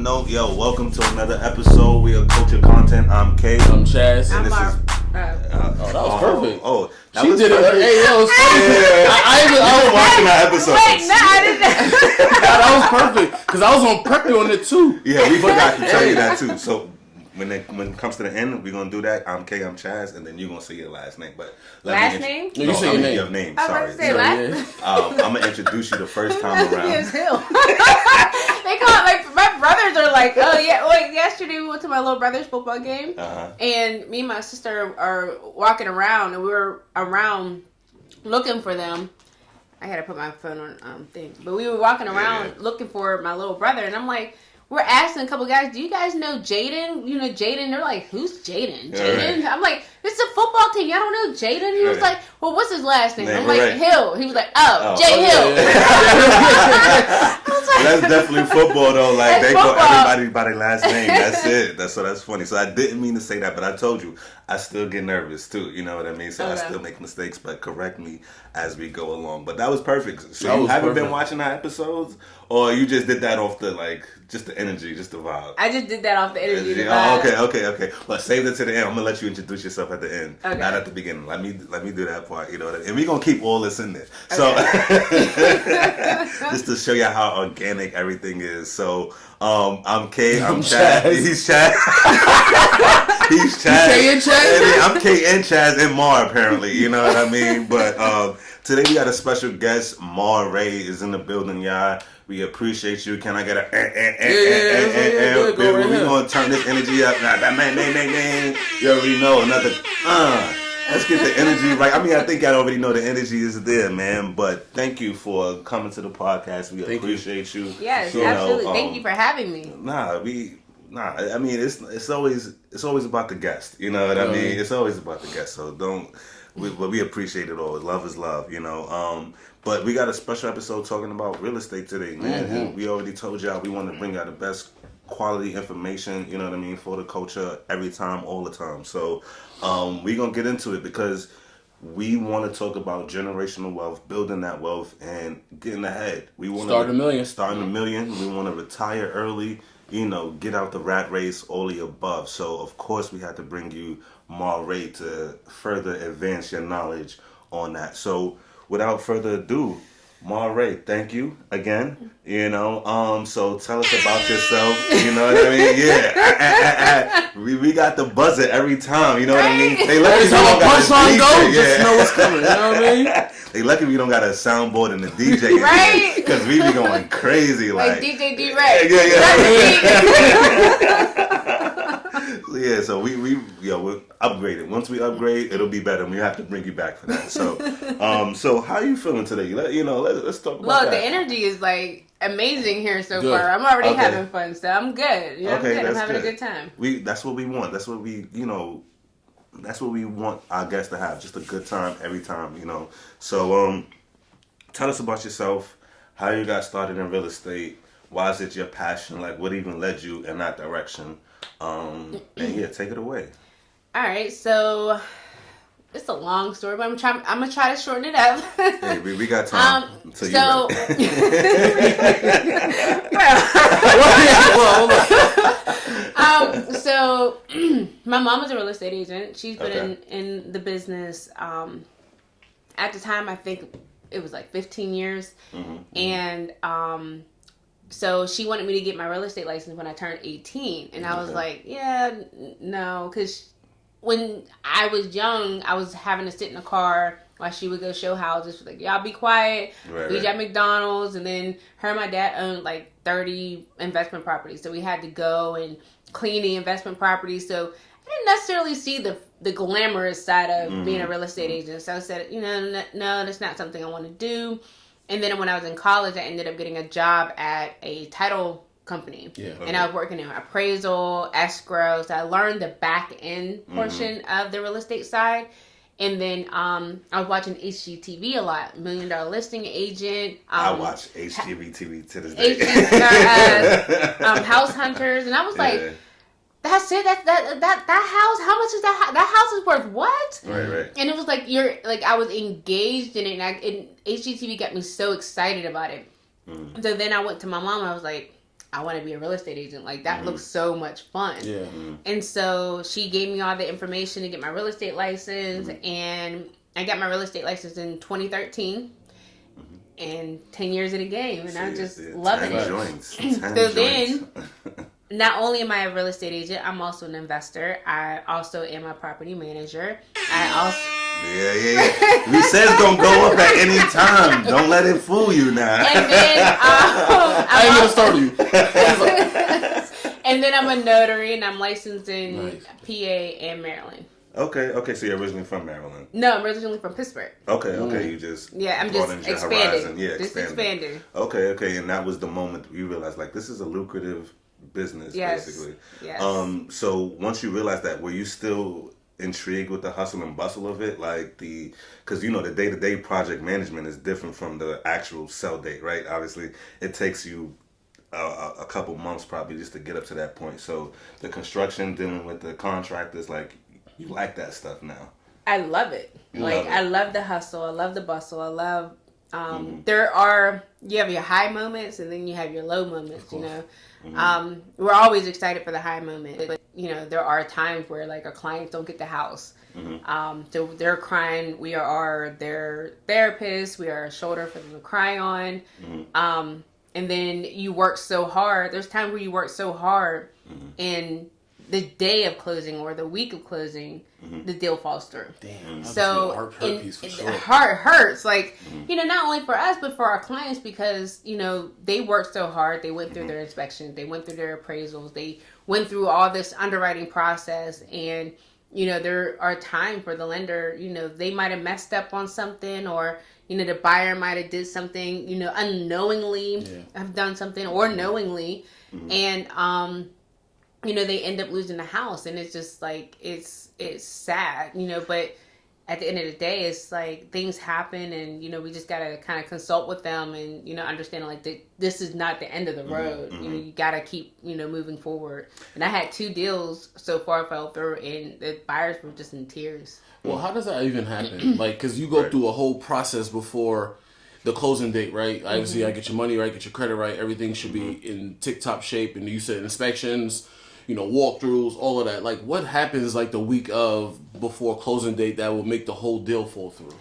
note, yo, welcome to another episode. We are Culture Content. I'm Kay. I'm Chaz. And this is... that was perfect. That was did perfect. it. Hey, that was perfect. I was watching that episode. Wait, no, I didn't. That was perfect. Because I was on prep you on it too. Yeah, we forgot to tell you that too. So when it comes to the end, we're gonna do that. I'm Kay, I'm Chaz, and then you're gonna say your last name. But last name? No, you say your name. Your name. I Sorry. was about to say last. I'm gonna introduce you the first time around. They call it my brothers are like, oh yeah. Like yesterday we went to my little brother's football game, and me and my sister are walking around, and we were around looking for them. I had to put my phone on thing, but we were walking around looking for my little brother, and I'm like, we're asking a couple guys, do you guys know Jaden? You know Jaden? They're like, who's Jaden? Jaden? I'm like, it's a football team. Y'all don't know Jaden? He was like, well, what's his last name? I'm like, Hill. He was like, Jay Hill. That's definitely football though. Like they call football. everybody by their last name. That's it. That's funny. So I didn't mean to say that, but I told you I still get nervous too. You know what I mean? So I still make mistakes, but correct me as we go along. But that was perfect. So you haven't been watching our episodes, or you just did that off the just the energy, just the vibe? I just did that off the energy. The vibe. Okay. But save it to the end. I'm gonna let you introduce yourself at the end, not at the beginning. Let me do that part. You know what I mean? And we're gonna keep all this in there. So just to show you how organic everything is. So I'm Kay. I'm Chaz. He's Chaz. He's Chaz. Kay and Chaz. I'm Kay and Chaz and Mar apparently. You know what I mean? But today we got a special guest. Marrae is in the building, y'all. We appreciate you. Can I get a We're gonna turn this energy up. Man. You already know another. Let's get the energy right. I mean, I think I already know the energy is there, man. But thank you for coming to the podcast. We appreciate you. Yes, absolutely. Thank you for having me. I mean, it's always about the guest. You know what I mean? It's always about the guest. So we appreciate it all. Love is love, you know. But we got a special episode talking about real estate today, man. Mm-hmm. We already told y'all we want to bring out the best quality information, you know what I mean, for the culture every time, all the time. So we're going to get into it because we want to talk about generational wealth, building that wealth, and getting ahead. We want Starting a million. We want to retire early, you know, get out the rat race, all the above. So, of course, we had to bring you Marrae to further advance your knowledge on that. So, without further ado, Marrae, thank you again. You know, so tell us about yourself. You know what I mean? Yeah, we got the buzzer every time. You know what I mean? They lucky if you don't got a DJ. Just know what's coming. You know what I mean? They lucky if you don't got a soundboard and a DJ. Right? Because we be going crazy like DJ D-Ray. Yeah, so we're upgraded. Once we upgrade, it'll be better. We have to bring you back for that. So, so how are you feeling today? Let's talk about that. Look, the energy is like amazing here so far. I'm already having fun, so I'm good. You know, I'm good. I'm having a good time. That's what we want. That's what we, that's what we want our guests to have. Just a good time every time, you know. So, tell us about yourself. How you got started in real estate? Why is it your passion? Like, what even led you in that direction? And yeah, take it away. All right, so it's a long story, but I'm gonna try to shorten it up. Hey, we got time. So my mom is a real estate agent. She's been in the business. At the time, I think it was like 15 years, and so she wanted me to get my real estate license when I turned 18. And I was like, no, because when I was young, I was having to sit in a car while she would go show houses. She's like, y'all be quiet. We at McDonald's. And then her and my dad owned like 30 investment properties. So we had to go and clean the investment properties. So I didn't necessarily see the glamorous side of being a real estate agent. So I said, no, that's not something I want to do. And then when I was in college, I ended up getting a job at a title company. And I was working in appraisal, escrow. So I learned the back end portion of the real estate side. And then I was watching HGTV a lot. $1 Million Listing Agent. I watch HGTV to this day. House Hunters. And I was like, that's it. That house. How much is that? That house is worth what? Right. And it was like I was engaged in it, and HGTV got me so excited about it. So then I went to my mom. I was like, I want to be a real estate agent. Like, that looks so much fun. Yeah. And so she gave me all the information to get my real estate license, and I got my real estate license in 2013. And 10 years in the game, and I'm just loving it. So then, not only am I a real estate agent, I'm also an investor. I also am a property manager. Yeah. We said it's gonna go up at any time. Don't let it fool you now. And then I ain't gonna start you. And then I'm a notary, and I'm licensed in PA and Maryland. Okay. So you're originally from Maryland? No, I'm originally from Pittsburgh. Okay. You just I'm just expanding. Just expanding. Okay. And that was the moment you realized, like, this is a lucrative business, basically. Yes. So once you realized that, were you still intrigued with the hustle and bustle of it, like because the day-to-day project management is different from the actual sell date, right? Obviously, it takes you a couple months probably just to get up to that point. So the construction, dealing with the contractors, like, you like that stuff now. I love it. I love the hustle. I love the bustle. I love you have your high moments, and then you have your low moments, We're always excited for the high moment, but there are times where, like, our clients don't get the house. So they're crying. We are their therapists. We are a shoulder for them to cry on. And then you work so hard. There's times where you work so hard, and the day of closing or the week of closing, the deal falls through. Damn. So the heart hurts. Like, not only for us, but for our clients, because, they worked so hard. They went through their inspections. They went through their appraisals. They went through all this underwriting process. And, there are times where the lender, they might have messed up on something, or, the buyer might have did something, unknowingly have done something, or knowingly. And, they end up losing the house, and it's just like, it's sad, but at the end of the day, it's like, things happen, and, we just got to kind of consult with them and, understand, like, this is not the end of the road. You got to keep, moving forward. And I had 2 deals so far fell through, and the buyers were just in tears. Well, how does that even happen? Like, because you go through a whole process before the closing date, right? Obviously, I get your money right, get your credit right, everything should be in tip-top shape, and you said inspections, walkthroughs, all of that. Like, what happens, like, the week of before closing date that will make the whole deal fall through?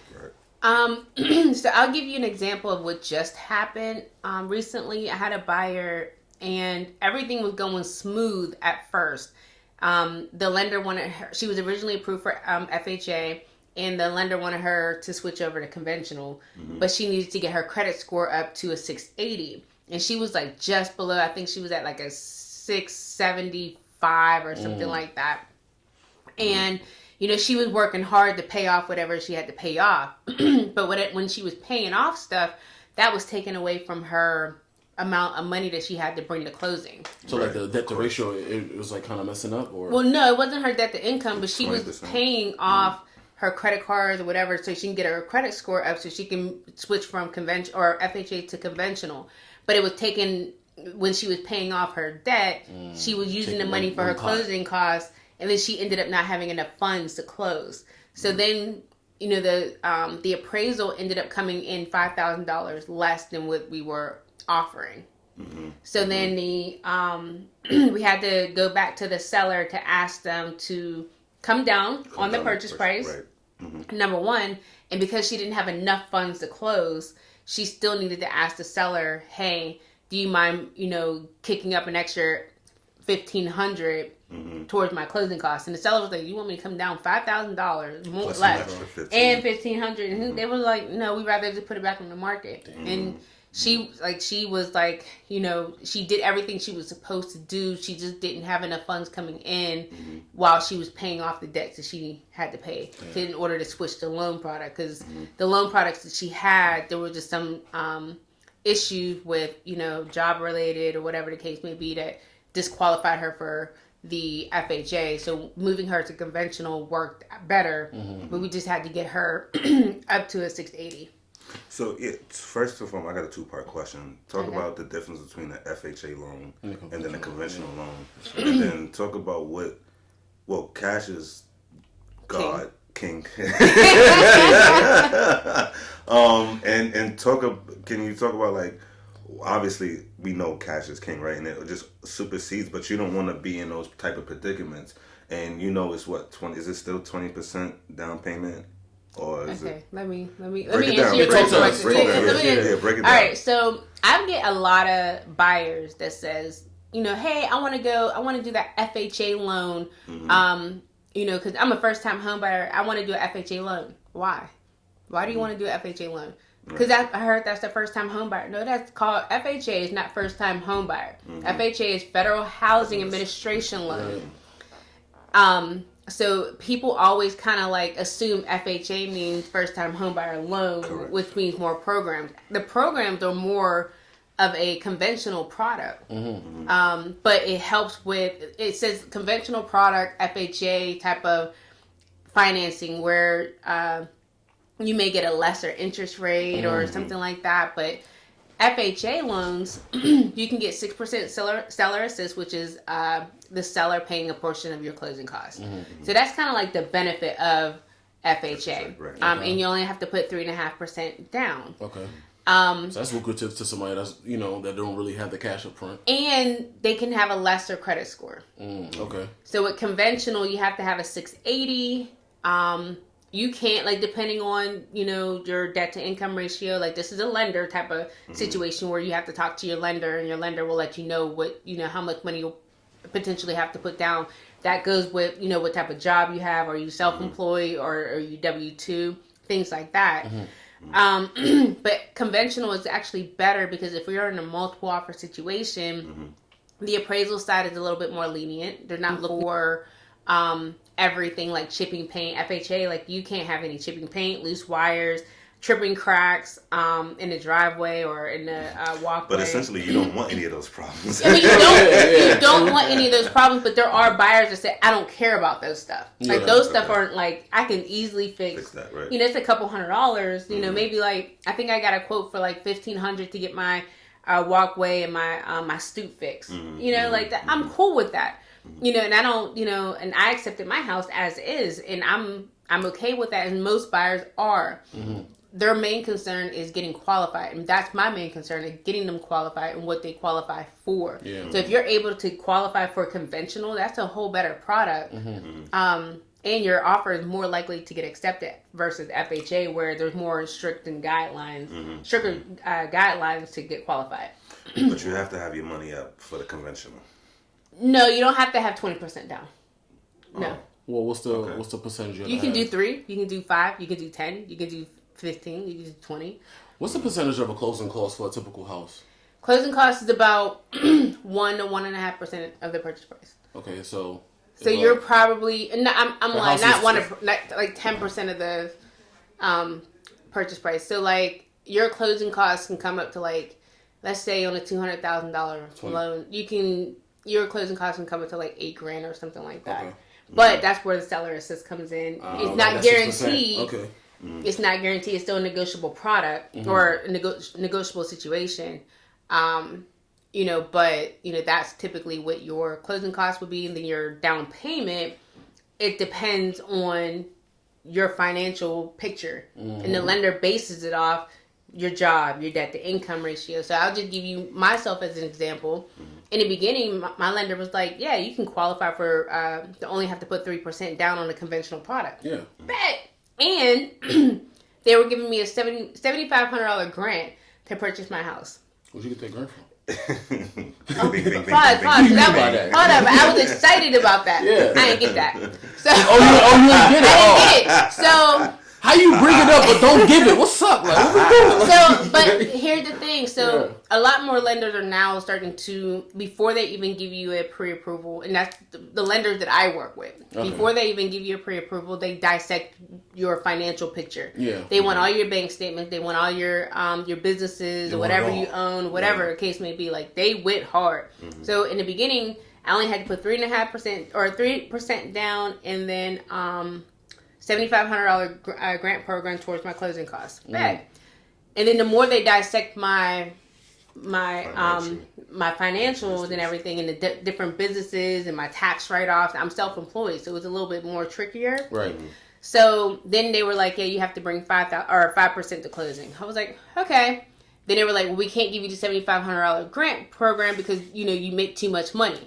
So I'll give you an example of what just happened. Recently, I had a buyer, and everything was going smooth at first. The lender wanted her, she was originally approved for FHA, and the lender wanted her to switch over to conventional, but she needed to get her credit score up to a 680. And she was, like, just below, I think she was at, like, a 675 or something like that. And, she was working hard to pay off whatever she had to pay off. But when she was paying off stuff, that was taken away from her amount of money that she had to bring to closing. So, like, the debt to ratio, it was, like, kind of messing up? Or? Well, no, it wasn't her debt to income, but she 20%. Was paying off her credit cards or whatever, so she can get her credit score up, so she can switch from conventional or FHA to conventional. But it was taken, when she was paying off her debt, she was using the money for her closing costs, and then she ended up not having enough funds to close. So then, the appraisal ended up coming in $5,000 less than what we were offering. So then we had to go back to the seller to ask them to come down on the purchase price. Right. Number one, and because she didn't have enough funds to close, she still needed to ask the seller, hey, do you mind, kicking up an extra $1,500 towards my closing costs? And the seller was like, you want me to come down $5,000 more less and $1,500? And they were like, no, we'd rather just put it back on the market. And she was like, she did everything she was supposed to do. She just didn't have enough funds coming in while she was paying off the debts that she had to pay in order to switch the loan product. Because the loan products that she had, there were just some issues with, job related or whatever the case may be that disqualified her for the FHA. So moving her to conventional worked better, but we just had to get her up to a 680. So, first of all, I got a 2-part question. Talk about the difference between the FHA loan and then the conventional loan. And then talk about cash is God, King. And can you talk about, like, obviously we know cash is king, right? And it just supersedes, but you don't want to be in those type of predicaments. And it's what, 20, is it still 20% down payment? Or is okay, it? let me Break it answer down. your Break it down. question. Break it down. Yeah, break it down. All right, so I get a lot of buyers that says, hey, I want to do that FHA loan, because I'm a first time home buyer. I want to do an FHA loan. Why? Why do you want to do an FHA loan? Because I heard that's the first time home buyer. No, that's called FHA is not first time home buyer. FHA is Federal Housing Administration loan. So people always kind of like assume FHA means first time home buyer loan, Correct. which means more programs. The programs are more of a conventional product. But it helps with, it says conventional product, FHA type of financing where you may get a lesser interest rate or something like that. But FHA loans, you can get 6% seller assist, which is the seller paying a portion of your closing costs. So that's kind of like the benefit of FHA. Right. And you only have to put 3.5% down. Okay. So that's lucrative to somebody that's that don't really have the cash up front. And they can have a lesser credit score. Okay. So with conventional, you have to have a 680. You can't, like, depending on, your debt to income ratio, like this is a lender type of situation where you have to talk to your lender and your lender will let you know what, how much money you'll potentially have to put down. That goes with, what type of job you have. Are you self-employed or are you W-2? Things like that. But conventional is actually better because if you're in a multiple offer situation, the appraisal side is a little bit more lenient. They're not looking for everything like chipping paint. FHA, like you can't have any chipping paint, loose wires, tripping cracks in the driveway or in the walkway. But essentially, you don't want any of those problems. I mean, you don't want any of those problems, but there are buyers that say, I don't care about those stuff. Like those stuff aren't like, I can easily fix that, right? It's a couple $100. Maybe like, I think I got a quote for like $1,500 to get my walkway and my stoop fixed. Like that. I'm cool with that. And I don't, and I accepted my house as is, and I'm okay with that, and most buyers are. Their main concern is getting qualified, and that's my main concern, is getting them qualified and what they qualify for. So if you're able to qualify for conventional, that's a whole better product. And your offer is more likely to get accepted versus FHA, where there's more stricter guidelines to get qualified. But you have to have your money up for the conventional. No, you don't have to have 20% down. No. Well, what's the percentage? You can do 3, you can do 5, you can do 10, you can do 15, you can do 20. What's the percentage of a closing cost for a typical house? Closing cost is about 1 to 1.5% of the purchase price. Okay, so you're probably I'm like not 10% of the purchase price. So like your closing costs can come up to like, let's say on a $200,000 loan, your closing costs can come up to like $8,000 or something like that. Okay. But that's where the seller assist comes in. It's not guaranteed. 6%. Okay. It's not guaranteed. It's still a negotiable product or a negotiable situation. But that's typically what your closing costs would be, and then your down payment. It depends on your financial picture, and the lender bases it off your job, your debt to income ratio. So I'll just give you myself as an example. In the beginning, my lender was like, yeah, you can qualify for, to only have to put 3% down on a conventional product. Yeah. Bet. And they were giving me a $7,500 grant to purchase my house. Where'd you get that grant from? Hold up, I was excited about that. Yeah. I didn't get that. So, you didn't get it? I didn't get it. So... How you bring it up but don't give it? What's up? Like, what we doing? So, but here's the thing. So, a lot more lenders are now starting to, before they even give you a pre-approval, and that's the lenders that I work with. Okay. Before they even give you a pre-approval, they dissect your financial picture. Yeah. They want all your bank statements. They want all your businesses or whatever you own, whatever the case may be. Like, they went hard. So, in the beginning, I only had to put 3.5% or 3% down, and then $7,500 grant program towards my closing costs. And then the more they dissect my financials and everything, and the different businesses and my tax write-offs, I'm self-employed, so it was a little bit more trickier. Right. So then they were like, "Yeah, you have to bring 5% to closing." I was like, "Okay." Then they were like, well, we can't give you the $7,500 grant program because, you make too much money.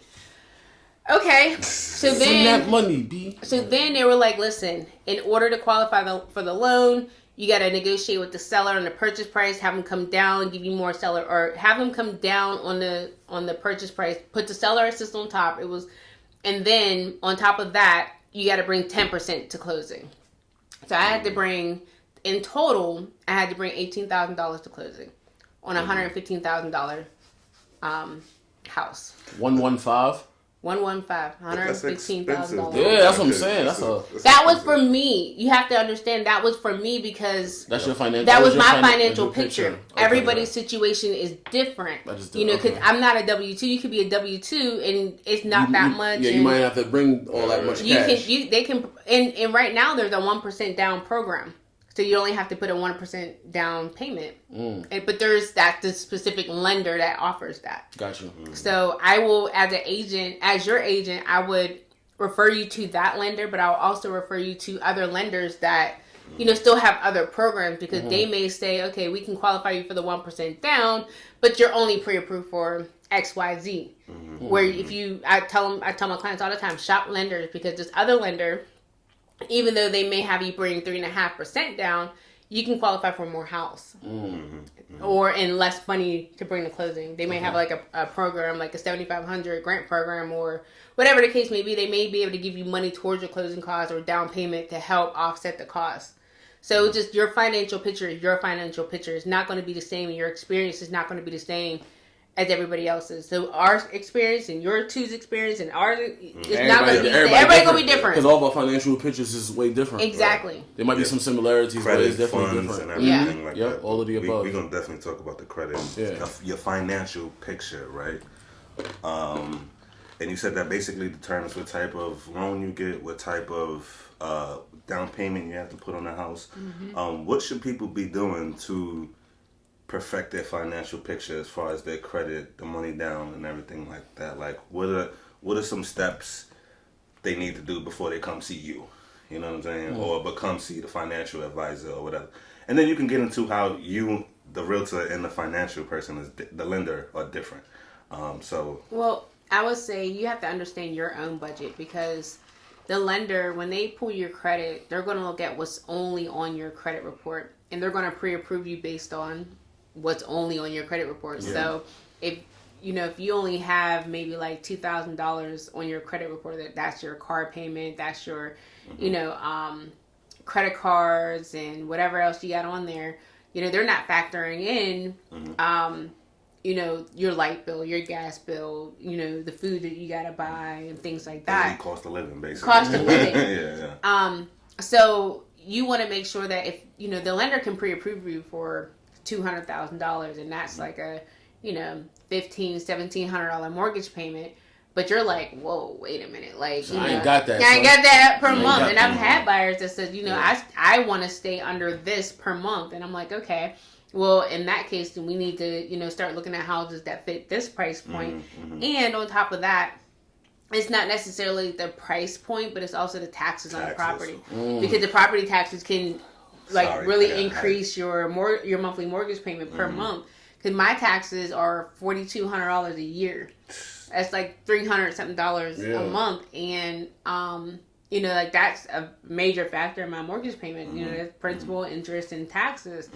Okay. So then, send that money, B. So then they were like, listen, in order to qualify for the loan, you got to negotiate with the seller on the purchase price, have them come down, give you more seller, or have them come down on the purchase price, put the seller assist on top. And then on top of that, you got to bring 10% to closing. So I had to bring, in total, $18,000 to closing on a $115,000 house. 115. $115,000. Yeah, that's what I'm saying. That was for me. You have to understand that was for me because that's your financial. That was my financial picture. Okay, everybody's situation is different. Because I'm not a W-2. You could be a W-2 and it's not that much. Yeah, you might have to bring all that much cash. They can, and right now there's a 1% down program. So you only have to put a 1% down payment. But there's the specific lender that offers that. Gotcha. So I will, as your agent, I would refer you to that lender, but I'll also refer you to other lenders that, still have other programs because they may say, okay, we can qualify you for the 1% down, but you're only pre-approved for XYZ. Where I tell my clients all the time, shop lenders because this other lender, even though they may have you bring 3.5% down, you can qualify for more house or in less money to bring to closing. They may have like a program, like a 7,500 grant program or whatever the case may be. They may be able to give you money towards your closing costs or down payment to help offset the cost. So just your financial picture is your financial picture. It's not going to be the same, and your experience is not going to be the same as everybody else's. So our experience and your two's experience and ours is not going to be the same. Everybody's going to be different. Because all of our financial pictures is way different. Exactly. Right? There might be some similarities, credit, but it's definitely funds different. And everything like that. All of the above. We're going to definitely talk about the credit. Your financial picture, right? And you said that basically determines what type of loan you get, what type of down payment you have to put on the house. What should people be doing to perfect their financial picture as far as their credit, the money down, and everything like that? Like, what are some steps they need to do before they come see you? You know what I'm saying? Or come see the financial advisor or whatever. And then you can get into how you, the realtor, and the financial person, the lender, are different. Well, I would say you have to understand your own budget because the lender, when they pull your credit, they're going to look at what's only on your credit report, and they're going to pre-approve you based on what's only on your credit report. Yeah. So if you only have maybe like $2,000 on your credit report, that's your car payment, that's your, credit cards and whatever else you got on there, they're not factoring in, your light bill, your gas bill, the food that you got to buy and things like that. Cost of living, basically. Cost of living. Yeah. So you want to make sure that if, the lender can pre-approve you for $200,000 and that's like a $1,700 mortgage payment, but you're like, whoa, wait a minute, like I ain't got that. I ain't got that per month. And I've had buyers that said, I want to stay under this per month, and I'm like, okay, well, in that case, then we need to start looking at houses that fit this price point. And on top of that, it's not necessarily the price point, but it's also the taxes on the property, because the property taxes can really increase your monthly mortgage payment per month. Because my taxes are $4,200 a year. That's like $300 something a month, and that's a major factor in my mortgage payment. That's principal, interest, and taxes.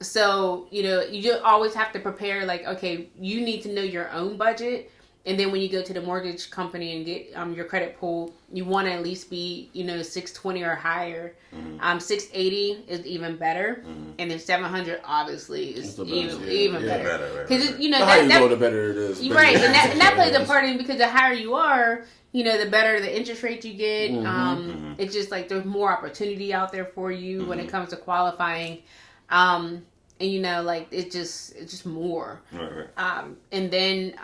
So you just always have to prepare. Like, okay, you need to know your own budget. And then when you go to the mortgage company and get your credit pulled, you want to at least be 620 or higher. 680 is even better, and then 700 obviously is even better. Because the higher you go, the better it is. Right, and that plays a part in, because the higher you are, the better the interest rate you get. It's just like there's more opportunity out there for you when it comes to qualifying. And it's just more. Right. And then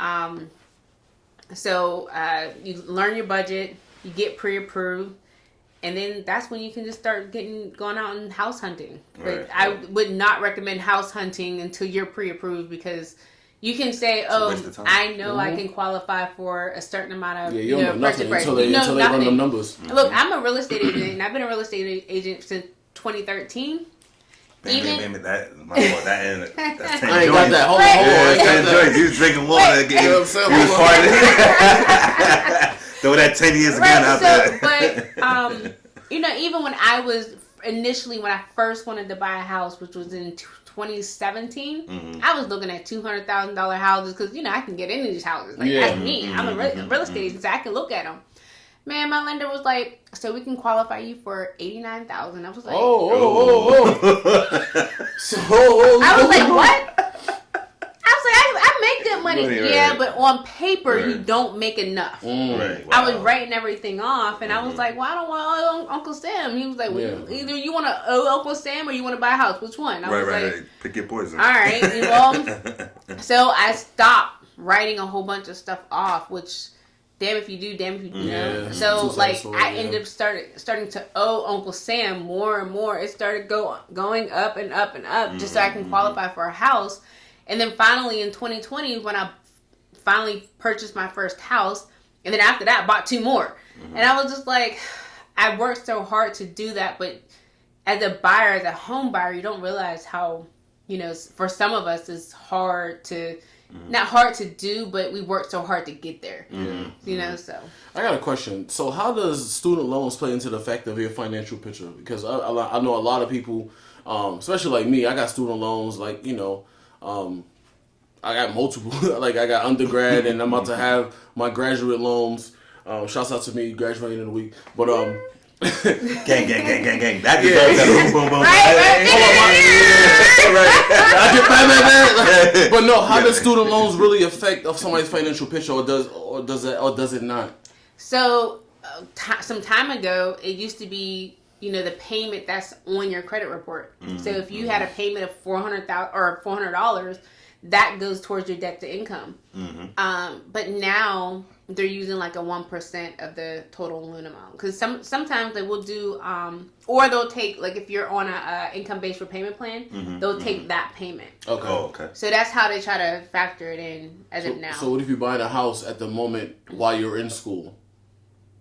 so you learn your budget, you get pre-approved, and then that's when you can just start going out and house hunting. But I would not recommend house hunting until you're pre-approved, because you can say, I know I can qualify for a certain amount of purchase price. Until they run them numbers. Look, I'm a real estate agent, and I've been a real estate agent since 2013. Even that my fault. That's 10 I ain't joints. got that. Hold on. Yeah, I ain't 10 got that. joints. You was drinking water. You know what I'm saying? You was partying. Throw that 10 years again out there. But even when I first wanted to buy a house, which was in 2017, I was looking at $200,000 houses because I can get into these houses. Like that's me. I'm a real estate agent, so I can look at them. Man, my lender was like, so we can qualify you for $89,000. I was like, I was like, what? I was like, I make good money. Right. But on paper, you don't make enough. Right. Wow. I was writing everything off, and I was like, well, I don't want Uncle Sam. He was like, well, either you want to owe Uncle Sam or you want to buy a house. Which one? I was like, Pick your poison. All right. Well, so I stopped writing a whole bunch of stuff off, which... damn if you do, damn if you do. Yeah. So I ended up starting to owe Uncle Sam more and more. It started going up and up and up just so I can qualify for a house. And then finally in 2020, when I finally purchased my first house, and then after that bought 2 more. And I was just like, I worked so hard to do that, but as a buyer, as a home buyer, you don't realize how, for some of us it's hard to. Not hard to do, but we worked so hard to get there. So. I got a question. So how does student loans play into the fact of your financial picture? Because I know a lot of people, especially like me, I got student loans, like, I got multiple. Like, I got undergrad, and I'm about to have my graduate loans. Shouts out to me, graduating in a week. But, gang. That boom, boom, boom. Right. But no, how does student loans really affect somebody's financial picture, or does it not? So, some time ago, it used to be, the payment that's on your credit report. So if you had a payment of $400 that goes towards your debt to income. But now they're using like a 1% of the total loan amount, because sometimes they will do, or they'll take, like if you're on a income based repayment plan, they'll take that payment. Okay. Okay. So that's how they try to factor it in as of now. So what if you're buying a house at the moment while you're in school?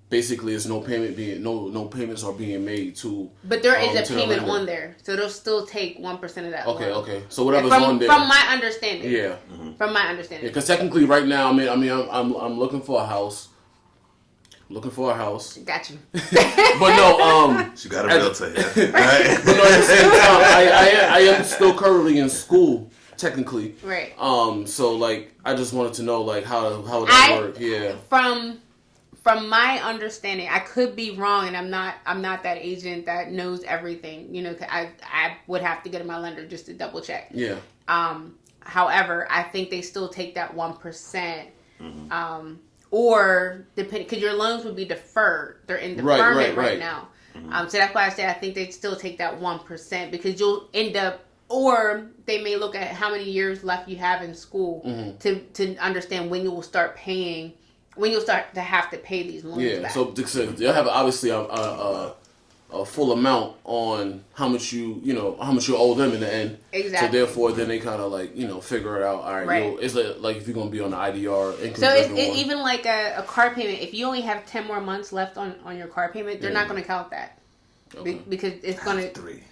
Basically, it's no payments are being made to. But there is a payment on there, so they'll still take 1% of that. Okay. So whatever's on there. From my understanding. Yeah. From my understanding. Because technically, right now, I'm looking for a house. Got you. But no, She got a realtor here. Right? But no, at the same time, I am still currently in school, technically. Right. So like, I just wanted to know like how would that work? Yeah. From my understanding, I could be wrong, and I'm not that agent that knows everything. I would have to get my lender just to double check. Yeah. However, I think they still take that 1%. Or depending, because your loans would be deferred. They're in deferment right now. So that's why I say I think they'd still take that 1%, because you'll end up, or they may look at how many years left you have in school to understand when you will start paying. When you'll start to have to pay these loans back. So you'll have obviously a full amount on how much you owe them in the end. Exactly. So therefore, then they kind of like figure it out. All right. It's like if you're gonna be on the IDR income. So it's even like a car payment. If you only have 10 more months left on your car payment, they're not going to count that because it's going to 3.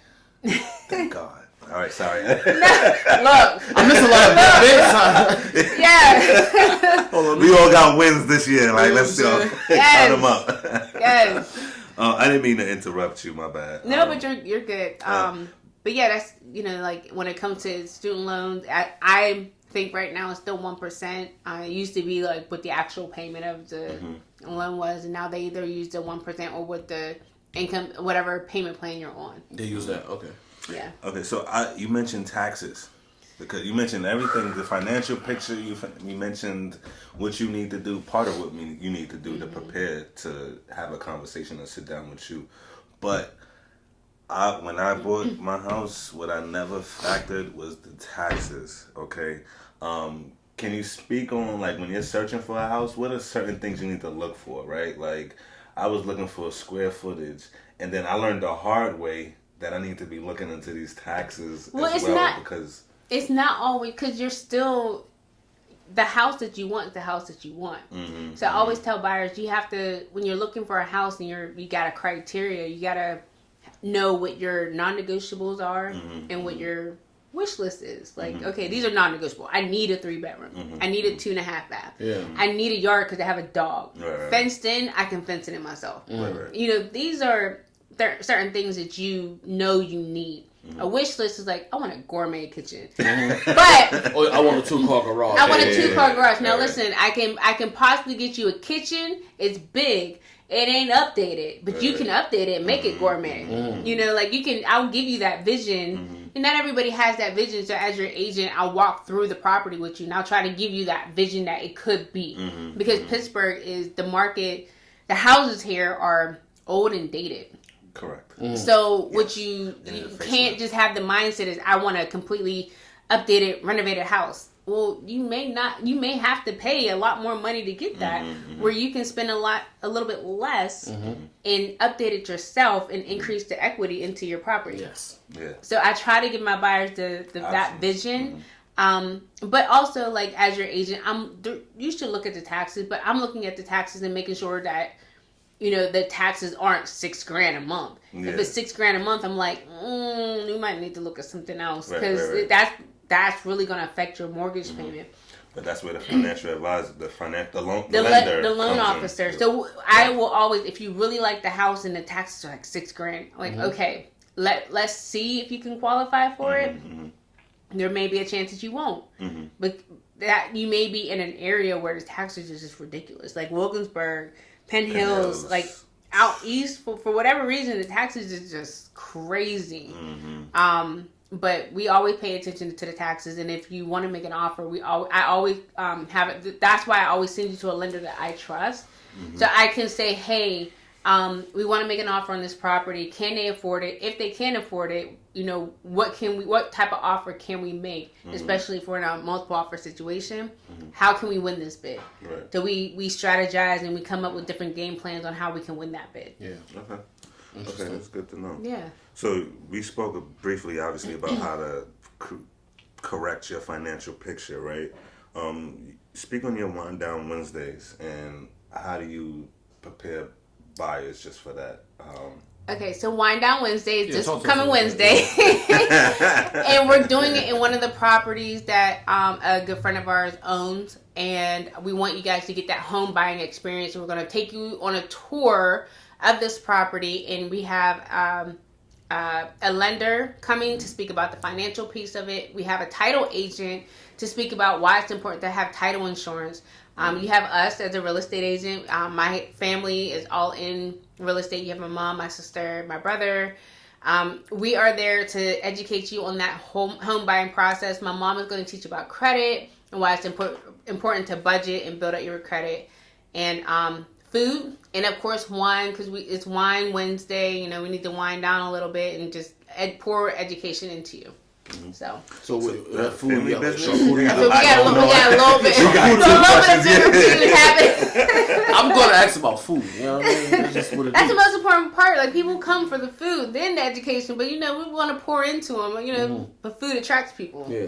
Thank God. All right, sorry. Look, I miss a lot of big time. Yeah. Hold on, We all got wins this year. Like, let's go. Yes. Count them up. Yes. I didn't mean to interrupt you. My bad. No, but you're good. But yeah, that's like when it comes to student loans, I think right now it's still 1%. It used to be like what the actual payment of the loan was, and now they either use the 1% or what the income, whatever payment plan you're on. They use that. Okay. Yeah. Okay, so you mentioned taxes, because you mentioned everything, the financial picture. You mentioned what you need to do. Part of what you need to do to prepare to have a conversation and sit down with you. But when I bought my house, what I never factored was the taxes. Okay, can you speak on, like, when you're searching for a house, what are certain things you need to look for? Right, like I was looking for square footage, and then I learned the hard way that I need to be looking into these taxes because it's not always, because you're still the house that you want is the house that you want. So I always tell buyers, you have to, when you're looking for a house and you got a criteria, you gotta know what your non-negotiables are and what your wish list is. Like, okay, these are non-negotiable. I need a 3-bedroom. I need a 2.5 bath. Yeah. I need a yard because I have a dog. Right. Fenced in, I can fence it in myself. Right. You know, these are certain things that you know you need. A wish list is like, I want a gourmet kitchen, but I want a 2-car garage. I want a 2-car garage. Now listen, I can possibly get you a kitchen. It's big. It ain't updated, but you can update it and make it gourmet. You know, like I'll give you that vision. And not everybody has that vision. So as your agent, I'll walk through the property with you and I'll try to give you that vision that it could be. Because Pittsburgh is the market, the houses here are old and dated. Correct. So what you can't just have the mindset is I want a completely updated, renovated house. Well, you may have to pay a lot more money to get that, where you can spend a little bit less and update it yourself and increase the equity into your property. Yes. Yeah. So I try to give my buyers that vision. But also, like, as your agent, you should look at the taxes, but I'm looking at the taxes and making sure that, you know, the taxes aren't $6,000 a month. Yeah. If it's $6,000 a month, I'm like, you might need to look at something else, because right. that's really going to affect your mortgage payment. But that's where the financial advisor, the lender, the loan officer. So I will always, if you really like the house and the taxes are like $6,000, like, okay, let's see if you can qualify for it. There may be a chance that you won't, but that you may be in an area where the taxes are just ridiculous, like Wilkinsburg, Penn Hills, like out east, for whatever reason, the taxes is just crazy. But we always pay attention to the taxes, and if you want to make an offer, I always have it. That's why I always send you to a lender that I trust, so I can say, hey, we want to make an offer on this property. Can they afford it? If they can't afford it, you know, what type of offer can we make, especially if we're in a multiple offer situation? How can we win this bid? Right. So we strategize and we come up with different game plans on how we can win that bid. Yeah. Okay, that's good to know. Yeah. So we spoke briefly, obviously, about how to correct your financial picture, right? Speak on your Wind Down Wednesdays, and how do you prepare buyers just for that? Okay, so Wind Down Wednesday is just coming Wednesday. And we're doing it in one of the properties that a good friend of ours owns. And we want you guys to get that home buying experience. And we're going to take you on a tour of this property. And we have a lender coming to speak about the financial piece of it. We have a title agent to speak about why it's important to have title insurance. You have us as a real estate agent. My family is all in real estate. You have my mom, my sister, my brother. We are there to educate you on that home buying process. My mom is going to teach you about credit and why it's important to budget and build up your credit. And food, and of course wine, because it's Wine Wednesday. You know, we need to wind down a little bit and just pour education into you. So that food, we got a we got a little bit of food happening. I'm going to ask about food. You know what I mean? That's just what it That's is. the most important part. Like, people come for the food, then the education. But, you know, we want to pour into them. You know, but food attracts people. Yeah.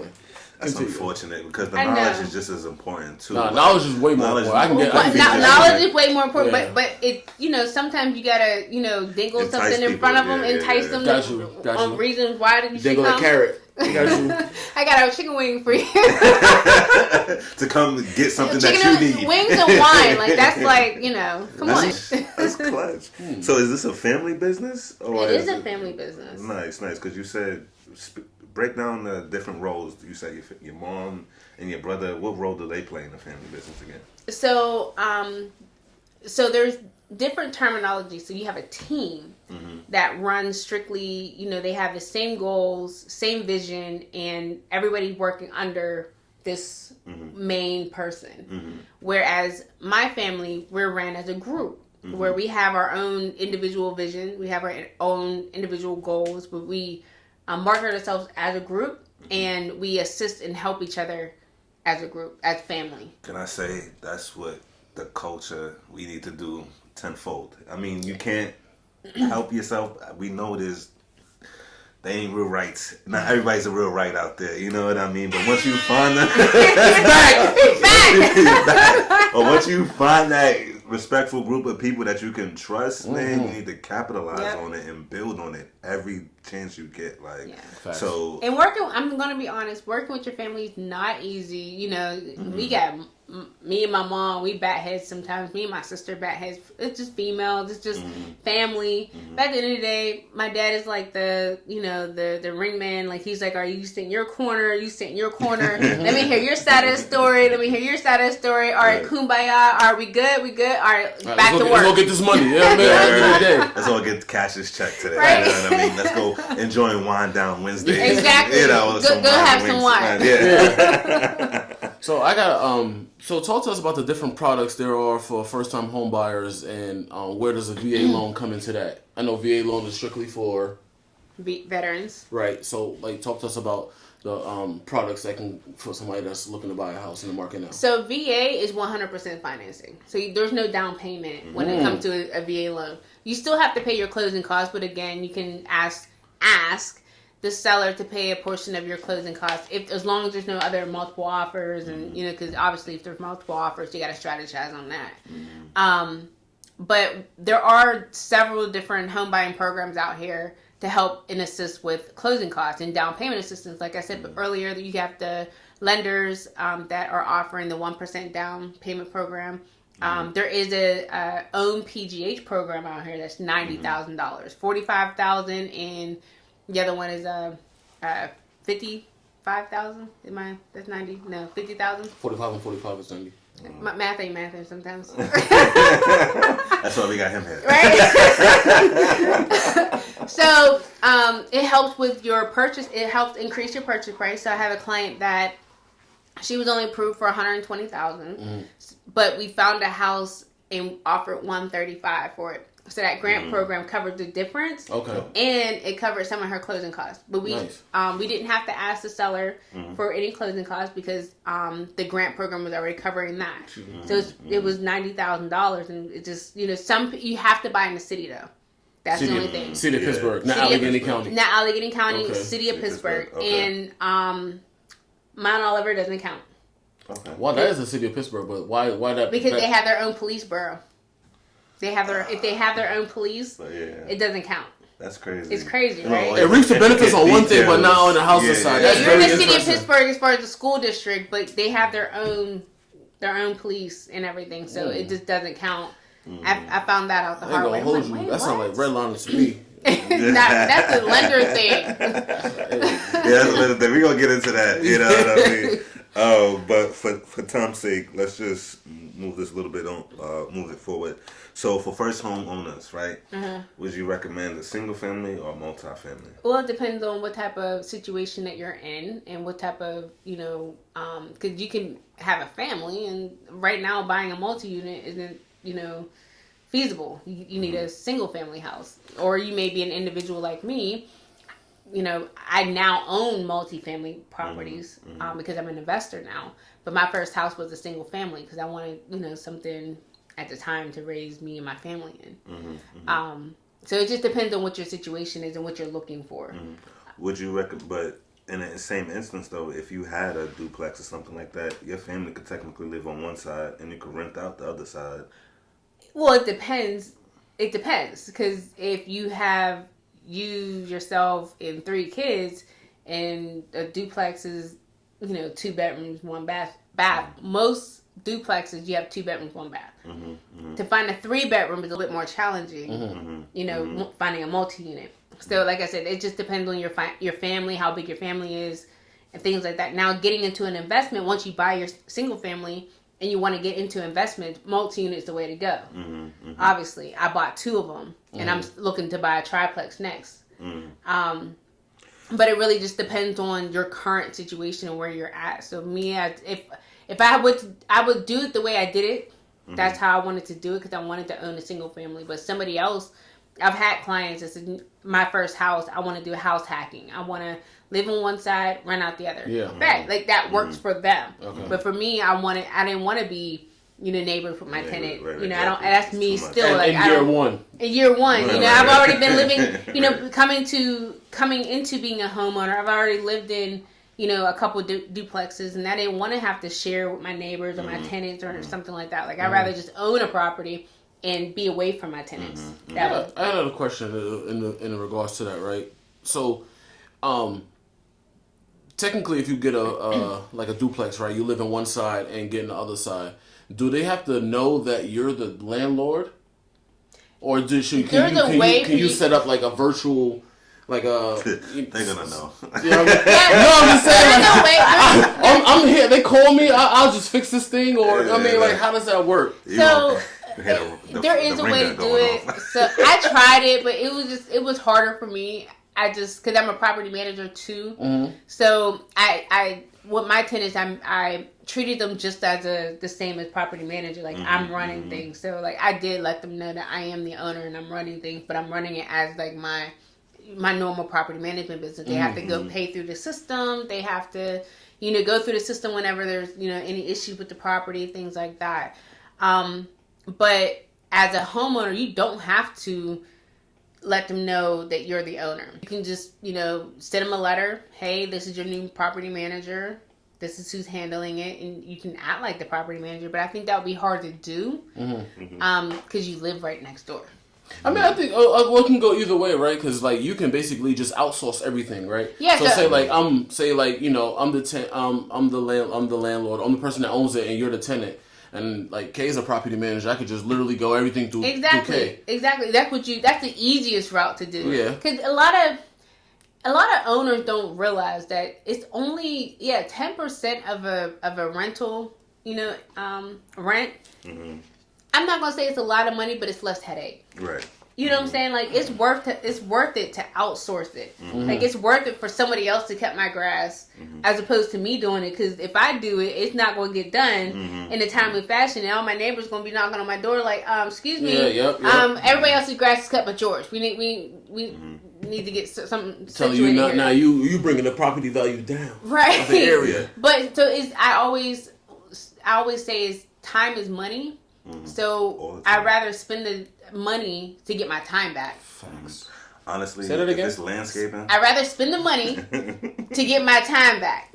That's unfortunate, because the knowledge is just as important too. Knowledge is way more important. Knowledge is way more important, Yeah. but it, you know, sometimes you gotta, you know, dingle Entice something in people, front of them, yeah, entice them Got you. on reasons why you should Dingle come. a carrot. I got you. I got a chicken wing for you. To come get something that you need. Wings and wine, like, that's like, you know, come on. That's clutch. So is this a family business? Or It is a family business. Nice, because you said, break down the different roles. You said your mom and your brother, what role do they play in the family business again? So, so there's different terminology. So you have a team that runs strictly, you know, they have the same goals, same vision, and everybody working under this main person. Whereas my family, we're ran as a group, where we have our own individual vision, we have our own individual goals, but we market ourselves as a group, and we assist and help each other as a group, as family. Can I say that's what the culture we need to do tenfold? I mean, you can't help yourself. We know they ain't real rights. Not everybody's a real right out there. You know what I mean? But once you find that, or once you find that respectful group of people that you can trust, man, you need to capitalize on it and build on it every chance you get. Like, so. And I'm going to be honest, working with your family is not easy. You know, we got me and my mom, we bat heads sometimes. Me and my sister bat heads. It's just females. It's just family. But at the end of the day, my dad is like the ring man. Like, he's like, are you sit in your corner? You sit in your corner. Let me hear your side of the story. All right, kumbaya. Are we good? We good? All right, back to work. Let's go get this money. Yeah, man. Let's all get Cash's check today. Right? You know what I mean? Let's go enjoy Wine Down Wednesday. Exactly. You know, go have some wine. Yeah. So I got so talk to us about the different products there are for first-time home buyers, and where does a VA loan come into that? I know VA loan is strictly for veterans. Right. So like talk to us about the products that can for somebody that's looking to buy a house in the market now. So VA is 100% financing. So there's no down payment when it comes to a VA loan. You still have to pay your closing costs, but again, you can ask the seller to pay a portion of your closing costs, as long as there's no other multiple offers, and because obviously if there's multiple offers, you got to strategize on that. But there are several different home buying programs out here to help and assist with closing costs and down payment assistance. Like I said earlier, you have the lenders that are offering the 1% down payment program. There is a own PGH program out here that's $90,000, $45,000, and the other one is $55,000. That's 90? No, 50,000. 45 and 45 is 90. My math ain't mathing sometimes. That's why we got him here. Right? So it helps with your purchase. It helps increase your purchase price. So I have a client that she was only approved for $120,000, but we found a house and offered $135,000 for it. So that grant program covered the difference. Okay. And it covered some of her closing costs. But we didn't have to ask the seller for any closing costs because the grant program was already covering that. So it was $90,000, and it just you have to buy in the city though. That's the only thing. City of Pittsburgh, not Allegheny County. Not Allegheny County, City of Pittsburgh, and Mount Oliver doesn't count. Okay. Well, that is the City of Pittsburgh, but why that? Because they have their own police borough. If they have their own police, it doesn't count. That's crazy. It's crazy, right? It reaps the benefits on one thing, but not on the housing side. That's you're in the City of Pittsburgh as far as the school district, but they have their own police and everything, so it just doesn't count. I found that out the hard way. That sounds like redlining to me. That's a lender thing. That's a lender thing. We're gonna get into that. You know what I mean? But for time's sake, let's just move this a little bit move it forward. So for first home owners, right? Would you recommend a single family or multi-family? Well, it depends on what type of situation that you're in and what type of, because you can have a family, and right now buying a multi-unit isn't, feasible. You need a single family house, or you may be an individual like me. I now own multi-family properties because I'm an investor now. But my first house was a single family because I wanted, something at the time to raise me and my family in. So it just depends on what your situation is and what you're looking for. Would you recommend? But in the same instance, though, if you had a duplex or something like that, your family could technically live on one side and you could rent out the other side. Well, it depends. It depends because if you have yourself and 3 kids, and a duplex is 2 bedrooms, 1 bath. Most duplexes you have 2 bedrooms, 1 bath. To find a 3-bedroom is a bit more challenging. Finding a multi-unit. So like I said, it just depends on your family, how big your family is, and things like that. Now getting into an investment, once you buy your single family and you want to get into investment, multi-unit is the way to go. Obviously, I bought 2 of them, and I'm looking to buy a triplex next. But it really just depends on your current situation and where you're at. So me, if I would do it the way I did it. That's how I wanted to do it because I wanted to own a single family. But somebody else, I've had clients that said, my first house, I want to do house hacking. I want to live on one side, rent out the other. Yeah. Right. Like that works for them. Okay. But for me, I didn't want to be, neighbors with my tenant. Right, that's me still. Like in year one. In year one, I've already been living, coming into being a homeowner. I've already lived in, a couple duplexes, and I didn't want to have to share with my neighbors or my tenants or something like that. Like, I'd rather just own a property and be away from my tenants. I had another question in regards to that, right? So, technically, if you get a like a duplex, right, you live on one side and get on the other side, do they have to know that you're the landlord? Or can you set up like a virtual, like a... They're gonna know. You know what I mean? No, I'm just saying, I'm here, they call me, I'll just fix this thing, or, like, how does that work? So, there is a way to do it. So, I tried it, but it was harder for me. Because I'm a property manager too. Mm-hmm. So, with my tenants, I treated them just as the same as property manager. Like, I'm running things. So, like, I did let them know that I am the owner and I'm running things, but I'm running it as, like, my normal property management business. They have to go pay through the system. They have to, go through the system whenever there's, any issues with the property, things like that. But as a homeowner, you don't have to let them know that you're the owner. You can just, send them a letter. Hey, this is your new property manager. This is who's handling it. And you can act like the property manager. But I think that would be hard to do because you live right next door. I mean, I think it can go either way, right? Because like you can basically just outsource everything, right? Yeah. So say I'm the landlord. I'm the person that owns it, and you're the tenant. And like Kay's a property manager, I could just literally go everything through Kay. Exactly. That's the easiest route to do. Yeah. Because a lot of owners don't realize that it's only 10% of a rental, rent. Mm-hmm. I'm not gonna say it's a lot of money, but it's less headache. Right. You know what I'm saying? Like, it's worth it to outsource it. Mm-hmm. Like, it's worth it for somebody else to cut my grass as opposed to me doing it. Because if I do it, it's not going to get done in a timely fashion. And all my neighbors going to be knocking on my door like, excuse me, everybody else's grass is cut but yours. We need to get something telling you not, now you bringing the property value down. Right. Of the area. But so I always say time is money. So I'd rather spend the money to get my time back. Facts. Honestly, say that again? If it's landscaping, I'd rather spend the money to get my time back.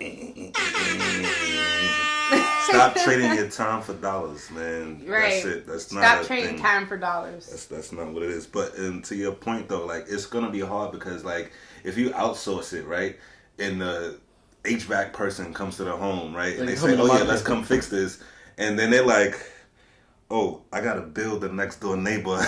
Stop trading your time for dollars, man. Right. That's it. That's not Stop trading time for dollars. That's not what it is. But to your point though, like it's gonna be hard because like if you outsource it, right, and the HVAC person comes to the home, right, and they say, "Oh yeah, let's come fix this," and then they're like, "Oh, I gotta build the next door neighbor." Not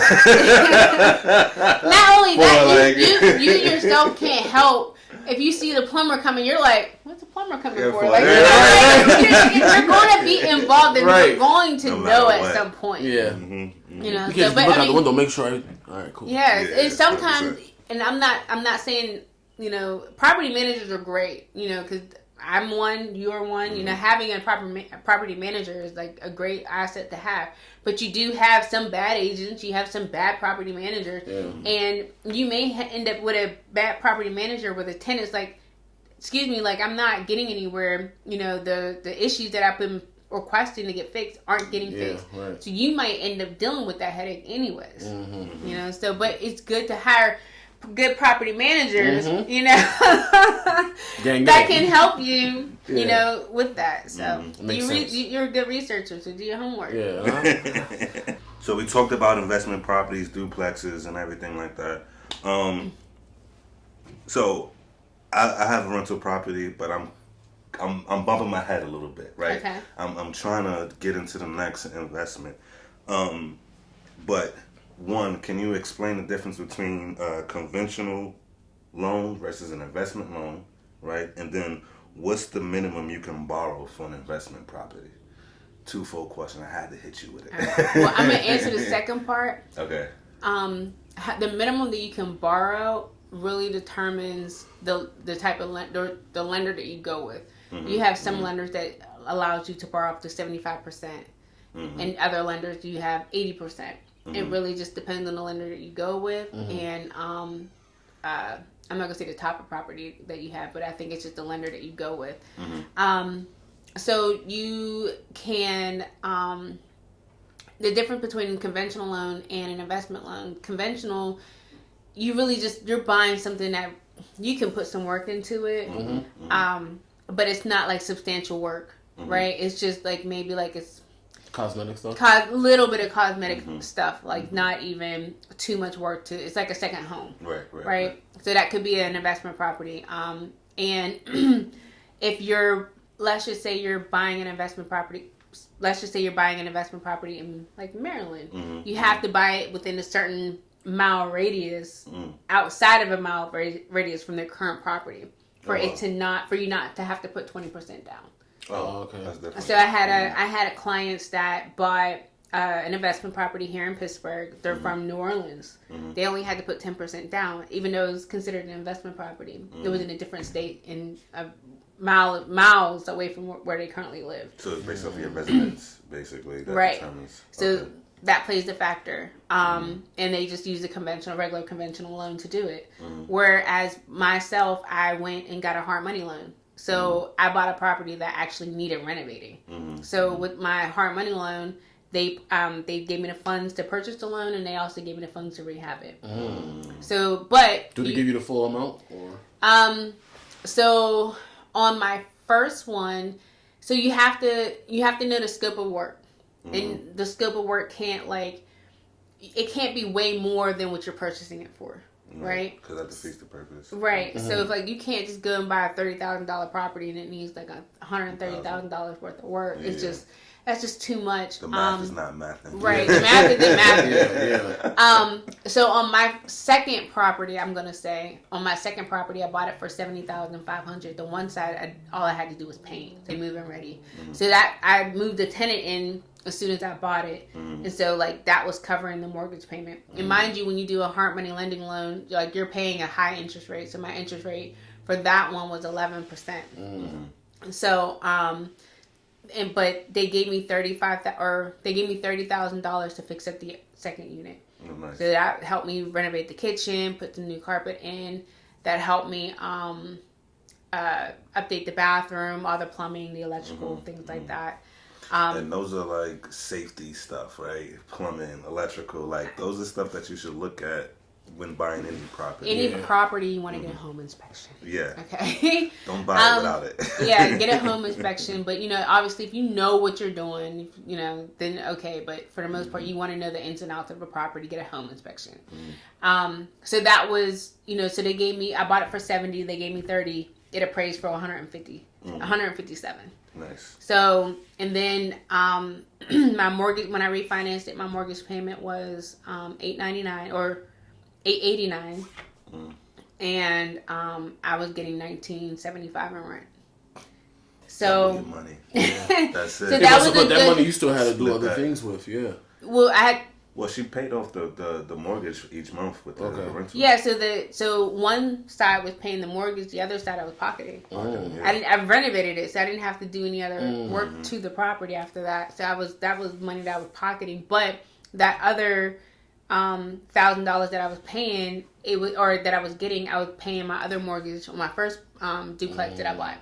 only that, you yourself can't help. If you see the plumber coming, you're like, "What's the plumber coming for?" Like, you're going to be involved, and you're going to know at some point. Yeah, you can't just look out the window, make sure. All right, cool. Yeah, and sometimes, and I'm not saying property managers are great, because I'm one, you're one. Having a property manager is like a great asset to have. But you do have some bad agents. You have some bad property managers, and you may end up with a bad property manager where the tenant's like, "Excuse me, like I'm not getting anywhere. The issues that I've been requesting to get fixed aren't getting fixed. Right. So you might end up dealing with that headache anyways. So but it's good to hire good property managers, that can help you, with that. So you're a good researcher, so do your homework. Yeah. So we talked about investment properties, duplexes, and everything like that. So I have a rental property, but I'm bumping my head a little bit, right? Okay. I'm trying to get into the next investment, but. One, can you explain the difference between a conventional loan versus an investment loan, right? And then what's the minimum you can borrow for an investment property? Twofold question. I had to hit you with it. Well, I'm going to answer the second part. Okay. The minimum that you can borrow really determines the type of the lender that you go with. You have some lenders that allows you to borrow up to 75%. And other lenders, you have 80%. It really just depends on the lender that you go with, and I'm not gonna say the type of property that you have, but I think it's just the lender that you go with. So you can the difference between a conventional loan and an investment loan. Conventional, you're buying something that you can put some work into it. but it's not like substantial work, right? It's just like maybe like it's cosmetic stuff, little bit of cosmetic stuff, like not even too much work to. It's like a second home, right? So that could be an investment property. And if you're, let's just say you're buying an investment property. Let's just say you're buying an investment property in like Maryland. You have to buy it within a certain mile radius, outside of a mile radius from their current property, for it to not, for you not to have to put 20% down. Oh, okay. That's different. So I had a clients that bought an investment property here in Pittsburgh. They're from New Orleans. They only had to put 10% down, even though it was considered an investment property. It was in a different state in miles away from where they currently live. So it's based off your residence, basically. That right. Determines, so that plays a factor. And they just use a regular conventional loan to do it. Whereas myself, I went and got a hard money loan. So I bought a property that actually needed renovating. So with my hard money loan, they gave me the funds to purchase the loan, and they also gave me the funds to rehab it. So, but do they give you the full amount, or? So on my first one, so you have to know the scope of work, and the scope of work can't be way more than what you're purchasing it for. Right, because that defeats the purpose. Right, so if like you can't just go and buy a $30,000 property and it needs like $130,000 worth of work, it's just that's just too much. The math is not mathing. Right, the math isn't mathing. So on my second property, I bought it for $70,500. The one side, all I had to do was paint. They move in ready, so that I moved the tenant in as soon as I bought it. And so like that was covering the mortgage payment. And mind you, when you do a hard money lending loan, like you're paying a high interest rate. So my interest rate for that one was 11%. So but they gave me $30,000 to fix up the second unit. Nice. So that helped me renovate the kitchen, put the new carpet in. That helped me update the bathroom, all the plumbing, the electrical, things like that. And those are like safety stuff, right? Plumbing, electrical, like those are stuff that you should look at when buying any property. Any property, you want to get a home inspection. Yeah. Okay. Don't buy it without it. Yeah, get a home inspection. But, obviously if you know what you're doing, then okay. But for the most part, you want to know the ins and outs of a property, get a home inspection. So that was, so they gave me, I bought it for 70, they gave me 30. It appraised for 157. Nice. So, and then my mortgage, when I refinanced it, my mortgage payment was $899 or $889, and I was getting $1975 in rent. So your money. Yeah, that's it. So that was but that money you still had to do other things with. Yeah. Well, Well, she paid off the mortgage each month with the rental. Yeah, so one side was paying the mortgage, the other side I was pocketing. I renovated it, so I didn't have to do any other work to the property after that. So that was money that I was pocketing. But that other $1,000 that I was paying, that I was getting, I was paying my other mortgage on my first duplex that I bought.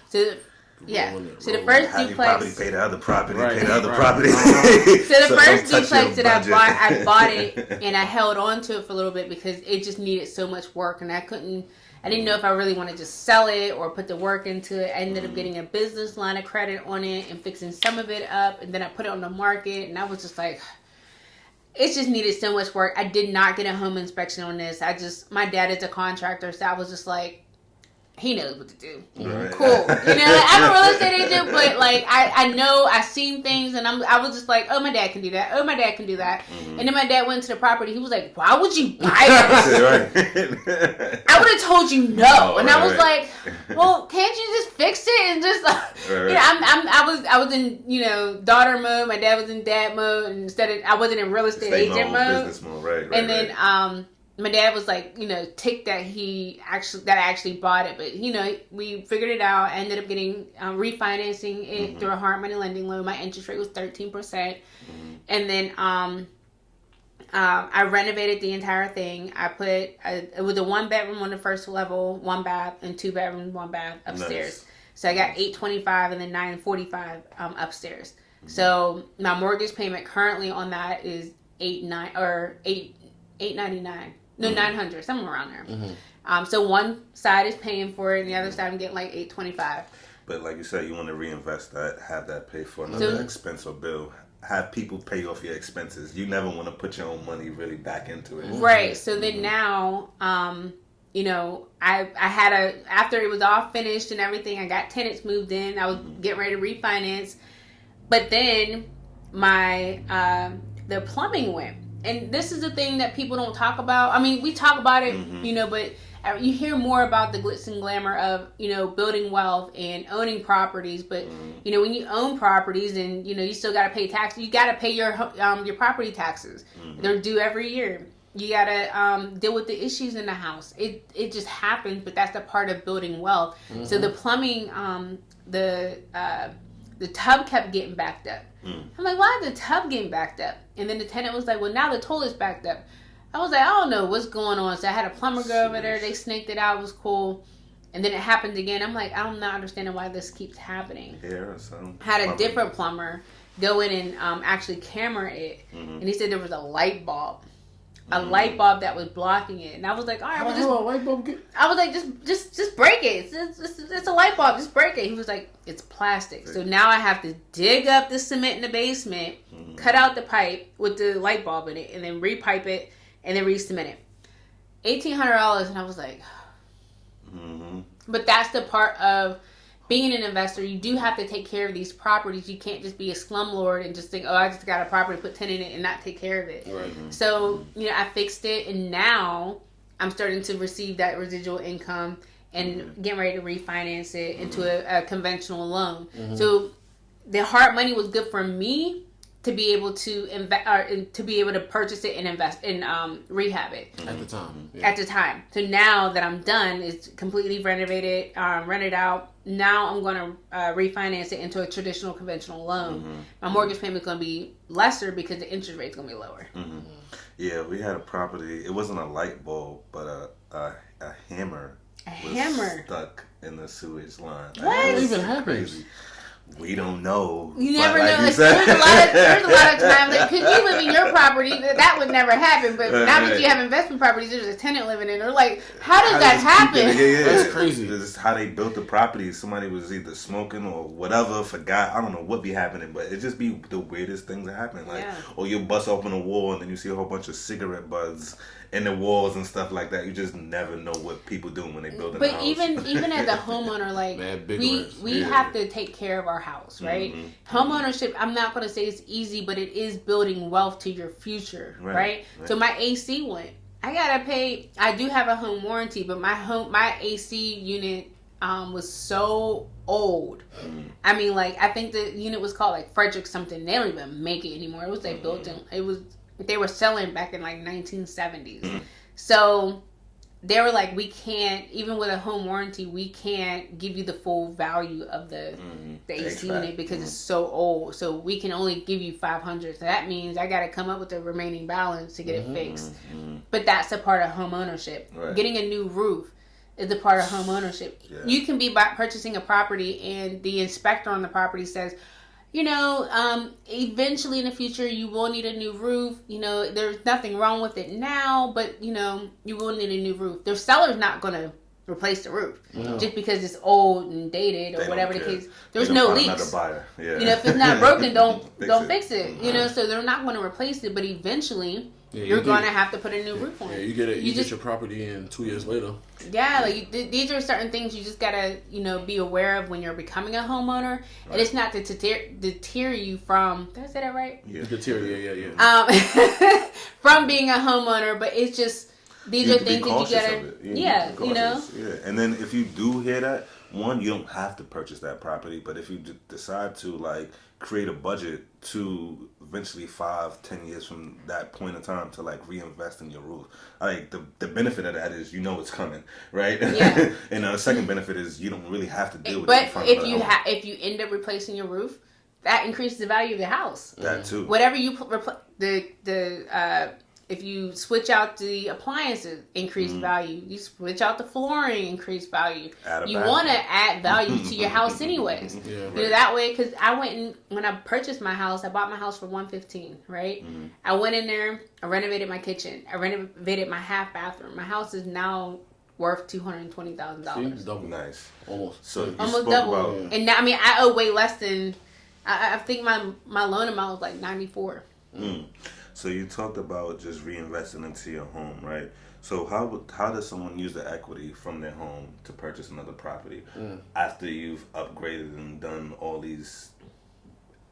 So. Yeah. So the first duplex. You probably pay the other property. Pay the other property. So the first duplex that I bought it, and I held on to it for a little bit because it just needed so much work, and I didn't know if I really want to just sell it or put the work into it. I ended up getting a business line of credit on it and fixing some of it up, and then I put it on the market, and I was just like, it just needed so much work. I did not get a home inspection on this. My dad is a contractor, so I was just like, he knows what to do. Right. Cool. I'm a real estate agent, but like I know I've seen things, and I was just like, oh, my dad can do that. Oh, my dad can do that. And then my dad went to the property. He was like, why would you buy this? I would have told you no. And I was like, well, can't you just fix it and just I was in daughter mode. My dad was in dad mode, and I wasn't in real estate agent mode. Business mode, right. And then my dad was like, ticked that I actually bought it, but we figured it out. I ended up getting refinancing it through a hard money lending loan. My interest rate was 13%, and then I renovated the entire thing. I put it was a 1-bedroom on the first level, 1 bath, and 2 bedrooms, 1 bath upstairs. Nice. So I got $825 and then $945 upstairs. So my mortgage payment currently on that is $899. No, $900, somewhere around there. So one side is paying for it, and the other side I'm getting like $825. But like you said, you want to reinvest that, have that pay for another expense or bill. Have people pay off your expenses. You never want to put your own money really back into it. Right. So then now, you know, I had after it was all finished and everything, I got tenants moved in. I was getting ready to refinance. But then the plumbing went. And this is the thing that people don't talk about. I mean, we talk about it, you know, but you hear more about the glitz and glamour of, you know, building wealth and owning properties. But, you know, when you own properties and, you know, you still got to pay taxes, you got to pay your property taxes. They're due every year. You got to deal with the issues in the house. It just happens, but that's the part of building wealth. So the plumbing, the tub kept getting backed up. I'm like, why is the tub getting backed up? And then the tenant was like, well, now the toilet's backed up. I was like, I don't know what's going on. So I had a plumber go over there. They snaked it out. It was cool. And then it happened again. I'm like, I'm not understanding why this keeps happening. Had a different plumber go in and actually camera it. And he said there was a light bulb. A light bulb that was blocking it. And I was like, all right, How a light bulb I was like, just break it. It's a light bulb. Just break it. He was like, it's plastic. So now I have to dig up the cement in the basement, cut out the pipe with the light bulb in it, and then repipe it, and then re-cement it. $1,800, and I was like, but that's the part of being an investor. You do have to take care of these properties. You can't just be a slumlord and just think, oh, I just got a property, put 10 in it, and not take care of it. Right. So, you know, I fixed it, and now I'm starting to receive that residual income and getting ready to refinance it into a conventional loan. So the hard money was good for me to be able to invest, or to be able to purchase it and invest in rehab it at the time. At the time. So now that I'm done, it's completely renovated, rented out. Now I'm going to refinance it into a traditional conventional loan. My mortgage payment is going to be lesser because the interest rate is going to be lower. Yeah, we had a property. It wasn't a light bulb, but a hammer. Stuck in the sewage line. What even happens? We don't know. You never know. Like, there's a lot of times that because you live in your property, that would never happen. But now that you have investment properties, there's a tenant living in. They're like, how does that happen? That's crazy. This is how they built the property. Somebody was either smoking or whatever, forgot. I don't know what be happening, but it just be the weirdest things that happen. Like, or you bust open a wall and then you see a whole bunch of cigarette butts in the walls and stuff like that. You just never know what people doing when they build a house. But even as a homeowner, like we have to take care of our house, right? Homeownership, I'm not going to say it's easy, but it is building wealth to your future, right? So my AC went. I gotta pay. I do have a home warranty, but my AC unit was so old. I mean, like I think the unit was called like Frederick something. They don't even make it anymore. It was like built in. It was. They were selling back in like 1970s. So they were like, we can't, even with a home warranty, we can't give you the full value of the AC unit because it's so old. So we can only give you $500. So that means I got to come up with the remaining balance to get it fixed. But that's a part of home ownership. Right. Getting a new roof is a part of home ownership. Yeah. You can be purchasing a property and the inspector on the property says, you know, eventually in the future you will need a new roof. You know, there's nothing wrong with it now, but you know, you will need a new roof. The seller's not going to replace the roof just because it's old and dated or whatever the case. There's no leaks. Yeah. You know, if it's not broken, don't fix it. You know, so they're not going to replace it, but eventually you're going to have to put a new roof on. Yeah, you get your property in 2 years later. Yeah, like these are certain things you just gotta, you know, be aware of when you're becoming a homeowner, and it's not to deter you from. Did I say that right? Yeah, deter. Yeah. From being a homeowner, but it's just these are things that you gotta. You know. Yeah, and then if you do hear that, one, you don't have to purchase that property, but if you decide to like create a budget to eventually 5-10 years from that point in time to like reinvest in your roof, like the benefit of that is you know it's coming, right? Yeah. And the second benefit is you don't really have to deal with it. But if you end up replacing your roof, that increases the value of the house. That too. Whatever you if you switch out the appliances, increase value. You switch out the flooring, increase value. You want to add value to your house anyways. You know, that way, because when I purchased my house, I bought my house for $115, right? I went in there, I renovated my kitchen, I renovated my half bathroom. My house is now worth $220,000. Double. Nice. Almost. So you Almost spoke double. about, And now, I mean, I owe way less than. I think my loan amount was like 94. So you talked about just reinvesting into your home, right? So how does someone use the equity from their home to purchase another property after you've upgraded and done all these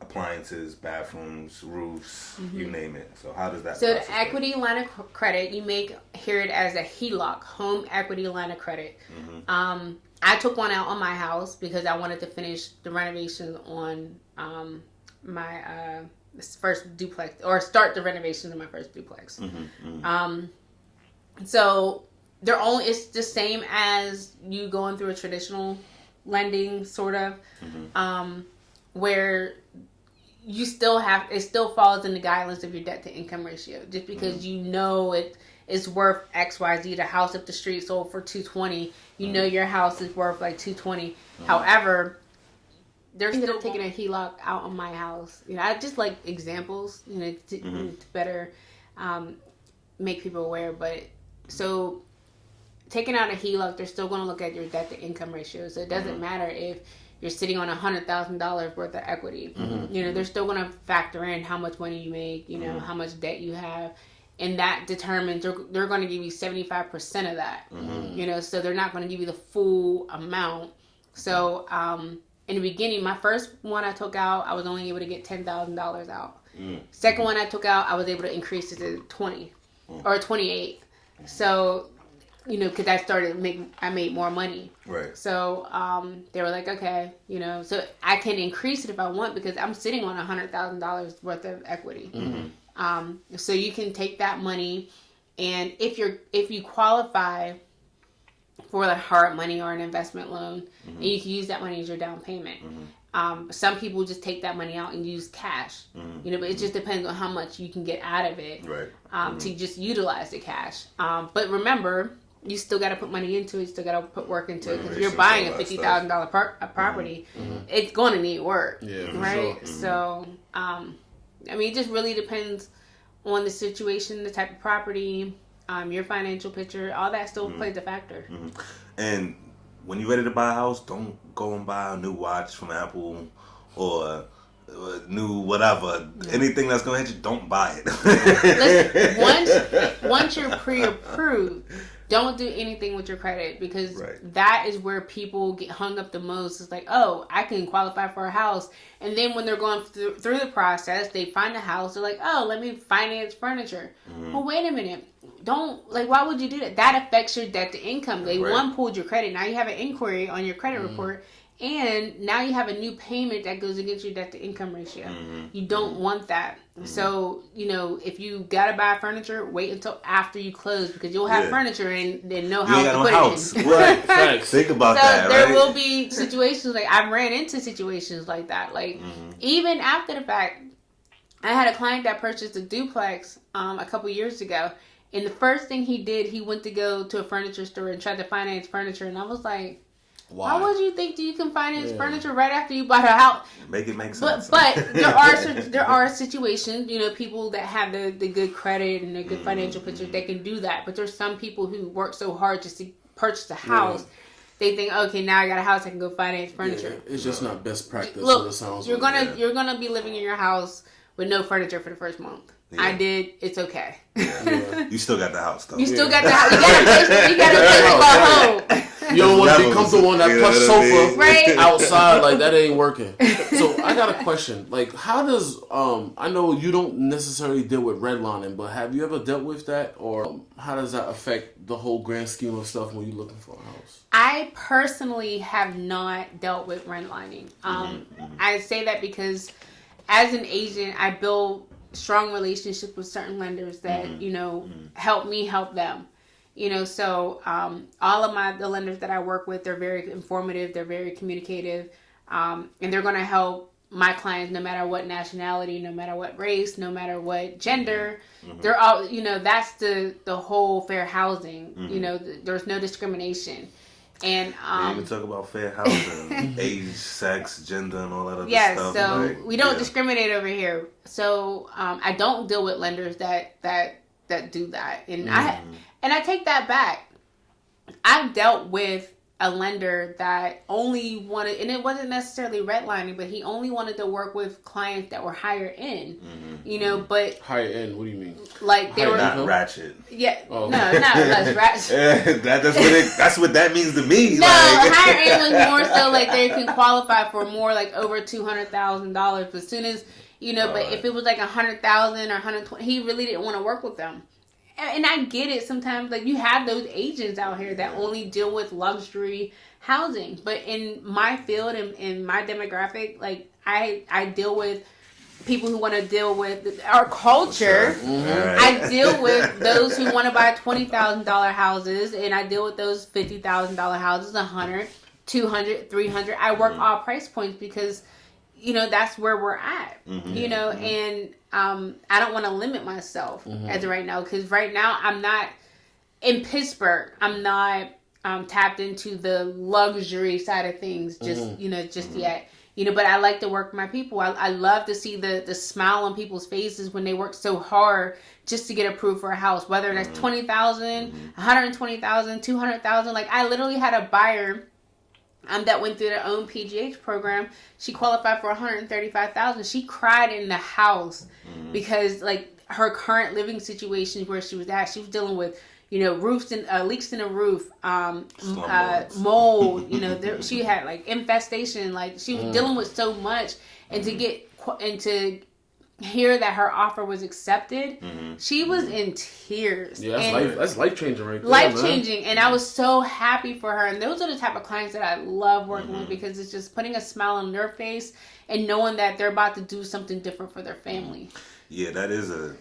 appliances, bathrooms, roofs, you name it? So how does that? So process the equity line of credit, you may hear it as a HELOC, home equity line of credit. I took one out on my house because I wanted to finish the renovations on my first duplex, or start the renovations on my first duplex. So it's the same as you going through a traditional lending, sort of, where you still it still falls in the guidelines of your debt to income ratio. Just because you know it's worth XYZ, the house up the street sold for $220, you know your house is worth like $220. However, they're still taking a HELOC out on my house. You know, I just like examples, you know, to better make people aware. But so taking out a HELOC, they're still going to look at your debt to income ratio. So it doesn't matter if you're sitting on $100,000 worth of equity. You know, they're still going to factor in how much money you make, you know, how much debt you have. And that determines, they're going to give you 75% of that. You know, so they're not going to give you the full amount. So, in the beginning, my first one I took out, I was only able to get $10,000 out. Second one I took out, I was able to increase it to 20 or 28. So, you know, because I made more money. Right. So they were like, okay, you know, so I can increase it if I want because I'm sitting on $100,000 worth of equity. So you can take that money, and if you qualify for the hard money or an investment loan, and you can use that money as your down payment. Some people just take that money out and use cash, you know, but it just depends on how much you can get out of it, to just utilize the cash. But remember, you still got to put money into it. You still got to put work into it, because if you're buying a $50,000 property, it's going to need work, right? Sure. So, I mean, it just really depends on the situation, the type of property, your financial picture. All that still plays a factor. And when you're ready to buy a house, don't go and buy a new watch from Apple or new whatever. Anything that's going to hit you, don't buy it. Listen, once you're pre-approved, don't do anything with your credit, because that is where people get hung up the most. It's like, oh, I can qualify for a house. And then when they're going through the process, they find a house. They're like, oh, let me finance furniture. Well, wait a minute. Why would you do that? That affects your debt to income. They pulled your credit. Now you have an inquiry on your credit report. And now you have a new payment that goes against your debt to income ratio. You don't want that. So, you know, if you gotta buy furniture, wait until after you close, because you'll have furniture and no house to put it in. Right. Think about that. So there will be situations, like I've ran into situations like that. Like even after the fact, I had a client that purchased a duplex a couple years ago, and the first thing he did, he went to go to a furniture store and tried to finance furniture, and I was like, why? How would you think you can finance furniture right after you bought a house? Make it make sense. But there are situations, you know, people that have the good credit and the good financial picture, they can do that. But there's some people who work so hard just to purchase a house. They think, okay, now I got a house, I can go finance furniture. It's just not best practice. Look, it sounds you're gonna be living in your house with no furniture for the first month. I did. It's okay. You still got the house, though. You still got the house. You got a place to go home. You don't want to be comfortable on that plush sofa outside. Like, that ain't working. So I got a question. Like, how does I know you don't necessarily deal with redlining, but have you ever dealt with that, or how does that affect the whole grand scheme of stuff when you're looking for a house? I personally have not dealt with redlining. I say that because as an agent, I build strong relationships with certain lenders that you know help me help them. You know, so all of the lenders that I work with, they're very informative, they're very communicative, and they're going to help my clients no matter what nationality, no matter what race, no matter what gender. They're all, you know, that's the whole fair housing. You know, there's no discrimination. And you even talk about fair housing, age, sex, gender, and all that other stuff. So like, we don't discriminate over here. So I don't deal with lenders that do that, and I take that back. I've dealt with a lender that only wanted, and it wasn't necessarily redlining, but he only wanted to work with clients that were higher end, but higher end, what do you mean? Like they were not ratchet. Yeah, no, not less ratchet. That's what that means to me. No, higher end was more so like they can qualify for more like over $200,000. But as soon as but if it was like 100,000 or 120, he really didn't want to work with them. And I get it sometimes. Like you have those agents out here that only deal with luxury housing, but in my field and in my demographic, like I deal with people who want to deal with our culture. Right. I deal with those who want to buy $20,000 houses, and I deal with those $50,000 houses, 100, 200, 300. I work all price points because that's where we're at. And I don't want to limit myself as of right now, because right now I'm not in Pittsburgh. I'm not tapped into the luxury side of things just yet. But I like to work with my people. I love to see the smile on people's faces when they work so hard just to get approved for a house, whether that's 20,000, 120,000, 200,000. Like I literally had a buyer that went through their own PGH program. She qualified for 135,000. She cried in the house because like her current living situation where she was at, she was dealing with roofs and leaks in the roof, mold. She had like infestation. Like she was dealing with so much, and to hear that her offer was accepted, she was in tears. Yeah, that's life changing right there. Life changing, and I was so happy for her. And those are the type of clients that I love working with, because it's just putting a smile on their face and knowing that they're about to do something different for their family. Yeah, that is a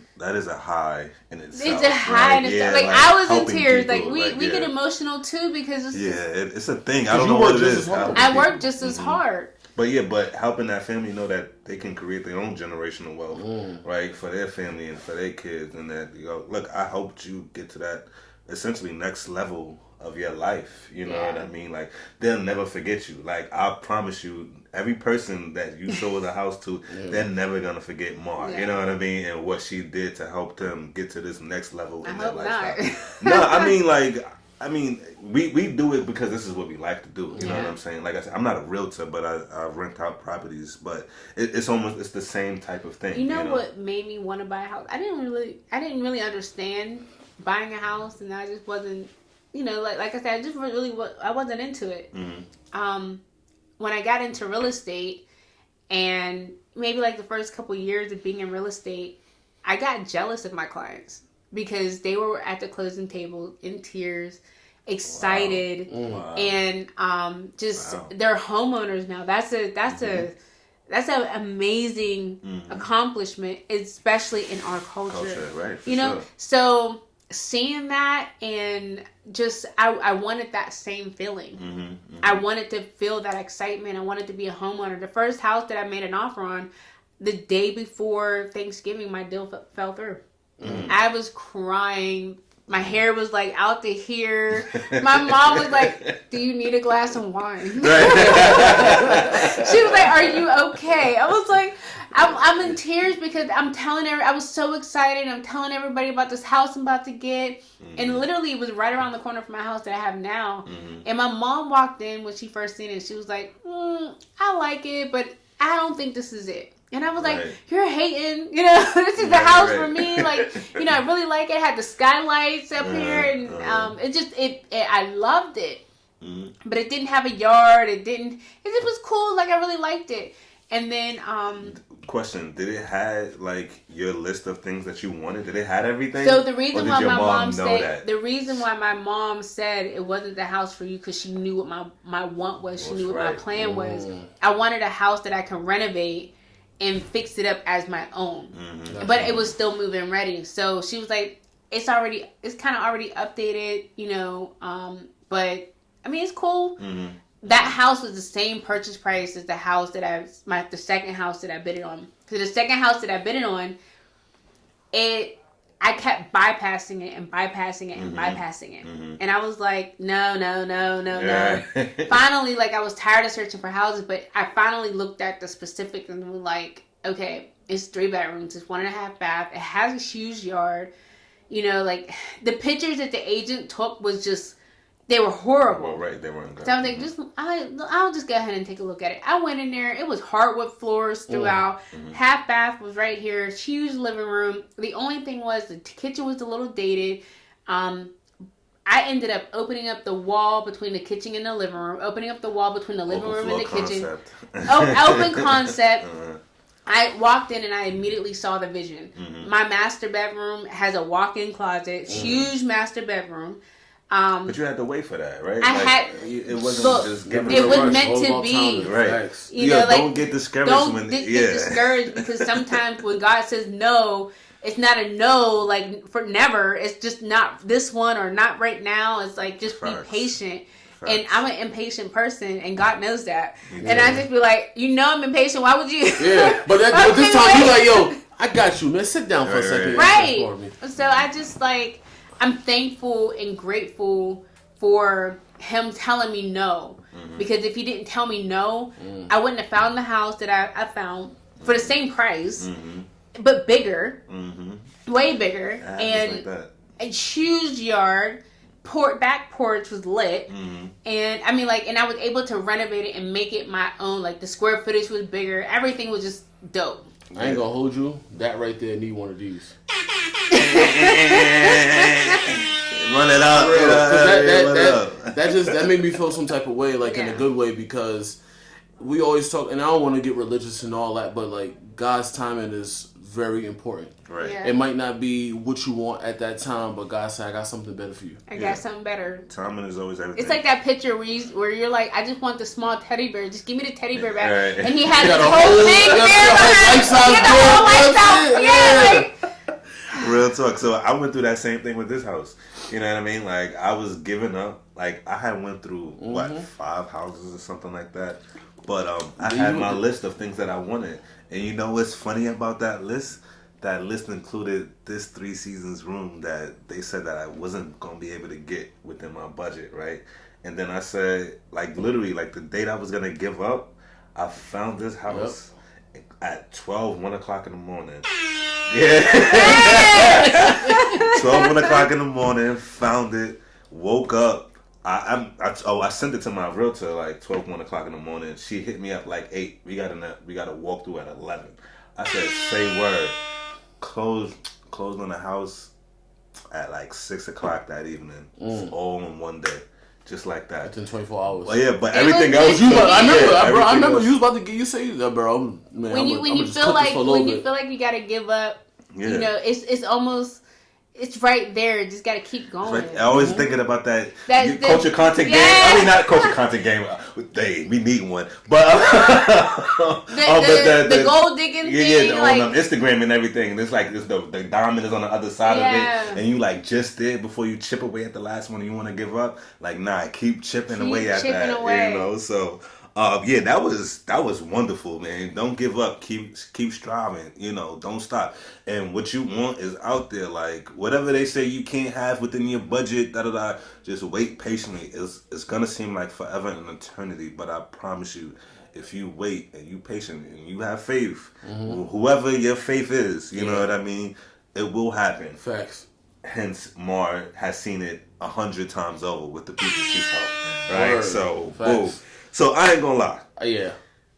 high in itself. It's a high in itself. Like I was in tears. People, like we get emotional too, because it's a thing. I don't know what it is. I work just as hard. But helping that family know that they can create their own generational wealth, right, for their family and for their kids, and that look, I helped you get to that essentially next level of your life. You know what I mean? Like they'll never forget you. Like I promise you, every person that you sold the house to, they're never gonna forget Mar. You know what I mean? And what she did to help them get to this next level in their lifestyle. No, I mean, we do it because this is what we like to do. You know what I'm saying? Like I said, I'm not a realtor, but I rent out properties. But it's the same type of thing. You know what made me want to buy a house? I didn't really understand buying a house, and I just wasn't. Like I said, I wasn't into it. When I got into real estate, and maybe like the first couple years of being in real estate, I got jealous of my clients because they were at the closing table in tears, excited, and they're homeowners now. That's an amazing accomplishment, especially in our culture. Right? Sure. So seeing that, and just I wanted that same feeling. I wanted to feel that excitement. I wanted to be a homeowner. The first house that I made an offer on, the day before Thanksgiving, my deal fell through. I was crying. My hair was like out to here. My mom was like, "Do you need a glass of wine?" She was like, "Are you okay?" I was like, I'm in tears because I'm telling her, I was so excited. I'm telling everybody about this house I'm about to get. And literally it was right around the corner from my house that I have now. And my mom walked in when she first seen it. She was like, I like it, but I don't think this is it. And I was like, you're hating, this is the house for me. Like, I really like it. It had the skylights up here, and I loved it. But it didn't have a yard. It just was cool. Like, I really liked it. And then, question, did it have like your list of things that you wanted? Did it have everything? So the reason why my mom said it wasn't the house for you, because she knew what my want was. She knew what my plan was. I wanted a house that I can renovate and fix it up as my own. But it was still move-in ready. So she was like, it's kind of already updated, but I mean, it's cool. That house was the same purchase price as the house the second house that I bid it on. Because the second house that I bid it on, I kept bypassing it and bypassing it and bypassing it. And I was like, no. Finally, like, I was tired of searching for houses, but I finally looked at the specifics and was like, okay, it's 3 bedrooms, it's 1.5 bath, it has a huge yard. Like, the pictures that the agent took was just They were horrible. Well, right, they weren't good. So I was like, I'll just go ahead and take a look at it. I went in there. It was hardwood floors throughout. Half bath was right here. Huge living room. The only thing was the kitchen was a little dated. I ended up opening up the wall between the kitchen and the living room. Opening up the wall between the living room and the kitchen. Open concept. I walked in and I immediately saw the vision. My master bedroom has a walk-in closet. Huge master bedroom. But you had to wait for that, right? It wasn't just giving it was meant to be. Right. Don't get discouraged. Don't get discouraged because sometimes when God says no, it's not a no, like for never. It's just not this one or not right now. It's like just be patient. And I'm an impatient person, and God knows that. And I just be like, I'm impatient. Why would you? Yeah, but this time you like, yo, I got you, man. Sit down for a second. Right. So I just like, I'm thankful and grateful for him telling me no. Because if he didn't tell me no, I wouldn't have found the house that I found for the same price, but bigger, way bigger, and a huge yard. Back porch was lit, and I mean, and I was able to renovate it and make it my own. Like the square footage was bigger, everything was just dope. I ain't gonna hold you. That right there need one of these. Run it up. That made me feel some type of way, in a good way, because we always talk, and I don't want to get religious and all that, but God's timing is very important. Right. Yeah. It might not be what you want at that time, but God said, I got something better for you. I got something better. Timing is always everything. It's like that picture where you're like, I just want the small teddy bear. Just give me the teddy bear back. Right. And he had this whole thing there. Real talk. So I went through that same thing with this house. You know what I mean? I was giving up. I had went through, 5 houses or something like that. But I had my list of things that I wanted. And you know what's funny about that list? That list included this 3 seasons room that they said that I wasn't going to be able to get within my budget, right? And then I said, literally, the date I was going to give up, I found this house at 1 o'clock in the morning. Yeah. 1 o'clock in the morning, found it, woke up. I sent it to my realtor 1 o'clock in the morning. She hit me up 8. We got a walkthrough at 11. I said, say word. Closed on the house at 6 o'clock that evening. All in one day. Just like that. Within 24 hours. Well, yeah, but everything else. I remember you was about to get you say that, bro. Man, when you feel like you gotta give up, it's almost. It's right there. Just got to keep going. Right. I always thinking about that culture content game. I mean, not culture content game. We need one. But the gold digging thing. On Instagram and everything. It's the diamond is on the other side of it. And you just did before you chip away at the last one and you want to give up. Keep chipping away at that. So... that was wonderful, man. Don't give up. Keep striving. Don't stop. And what you want is out there. Whatever they say you can't have within your budget, just wait patiently. It's gonna seem like forever and an eternity, but I promise you, if you wait and you patient and you have faith, whoever your faith is, you know what I mean, it will happen. Facts. Hence, Mar has seen it 100 times over with the people she's helped. Right? Word. So, facts. boom. So I ain't gonna lie. Yeah.